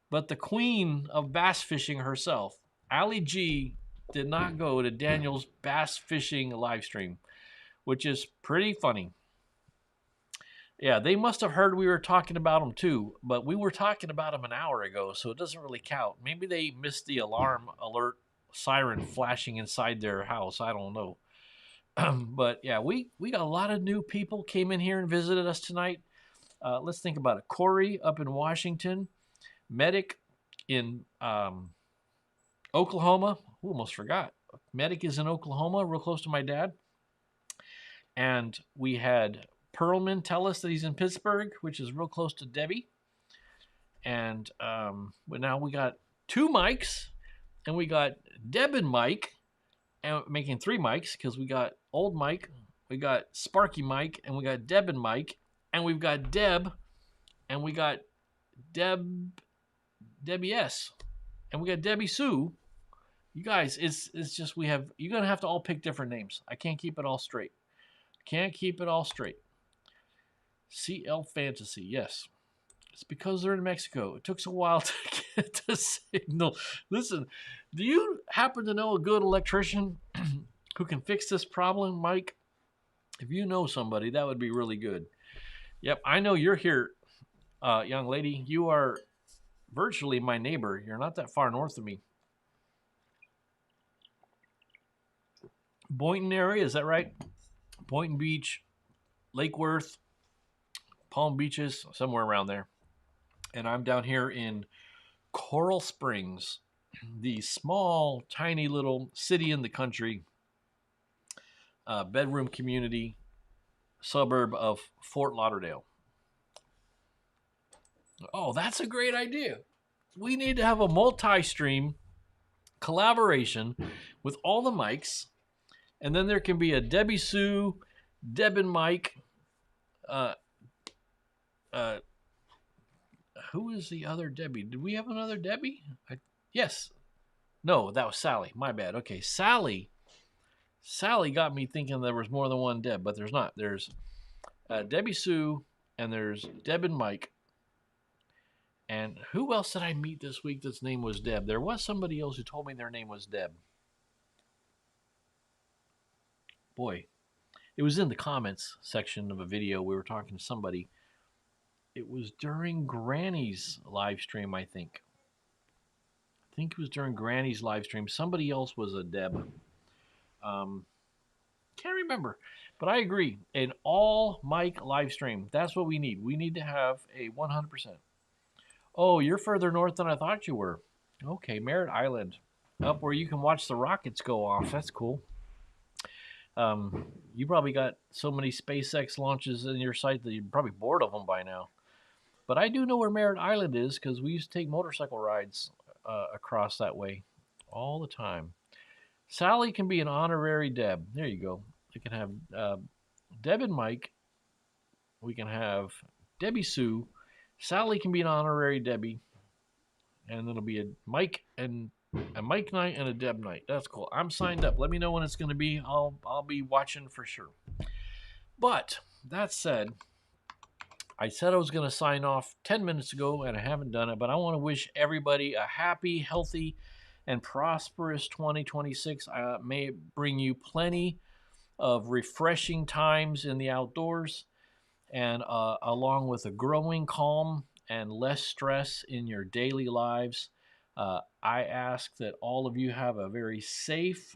but the queen of bass fishing herself? Allie G did not go to Daniel's bass fishing live stream, which is pretty funny. Yeah, they must have heard we were talking about them too, but we were talking about them an hour ago, so it doesn't really count. Maybe they missed the alarm alert siren flashing inside their house. I don't know. But yeah, we got a lot of new people came in here and visited us tonight. Let's think about it. Corey up in Washington, Medic in Oklahoma. Ooh, almost forgot. Medic is in Oklahoma, real close to my dad. And we had Perlman tell us that he's in Pittsburgh, which is real close to Debbie. And but now we got 2 mics, and we got Deb and Mike, and making 3 mics because we got Old Mike, we got Sparky Mike, and we got Deb and Mike, and we've got Deb, and we got Debbie S, and we got Debbie Sue. You guys, it's just you're gonna have to all pick different names. I can't keep it all straight. Can't keep it all straight. CL Fantasy, yes. It's because they're in Mexico. It took us a while to get the signal. Listen, do you happen to know a good electrician who can fix this problem, Mike? If you know somebody, that would be really good. Yep, I know you're here, young lady. You are virtually my neighbor. You're not that far north of me. Boynton area, is that right? Boynton Beach, Lake Worth, Palm Beaches, somewhere around there. And I'm down here in Coral Springs, the small, tiny little city in the country, bedroom community, suburb of Fort Lauderdale. Oh, that's a great idea. We need to have a multi-stream collaboration with all the mics, and then there can be a Debbie Sue, Deb and Mike, who is the other Debbie? Did we have another Debbie? Yes. No, that was Sally. My bad. Okay, Sally. Sally got me thinking there was more than one Deb, but there's not. There's Debbie Sue, and there's Deb and Mike. And who else did I meet this week that's name was Deb? There was somebody else who told me their name was Deb. Boy, it was in the comments section of a video. We were talking to somebody. It was during Granny's live stream, I think. I think it was during Granny's live stream. Somebody else was a Deb. Can't remember. But I agree. An all mic live stream. That's what we need. We need to have a 100%. Oh, you're further north than I thought you were. Okay, Merritt Island. Up where you can watch the rockets go off. That's cool. You probably got so many SpaceX launches in your site that you're probably bored of them by now. But I do know where Merritt Island is because we used to take motorcycle rides across that way all the time. Sally can be an honorary Deb. There you go. We can have Deb and Mike. We can have Debbie Sue. Sally can be an honorary Debbie. And it'll be a Mike night and a Deb night. That's cool. I'm signed up. Let me know when it's going to be. I'll be watching for sure. But that said, I said I was going to sign off 10 minutes ago, and I haven't done it. But I want to wish everybody a happy, healthy, and prosperous 2026. May it bring you plenty of refreshing times in the outdoors, and along with a growing calm and less stress in your daily lives. I ask that all of you have a very safe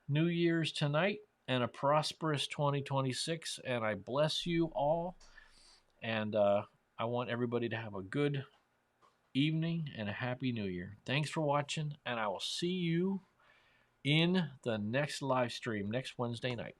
New Year's tonight and a prosperous 2026. And I bless you all. And I want everybody to have a good evening and a happy New Year. Thanks for watching, and I will see you in the next live stream next Wednesday night.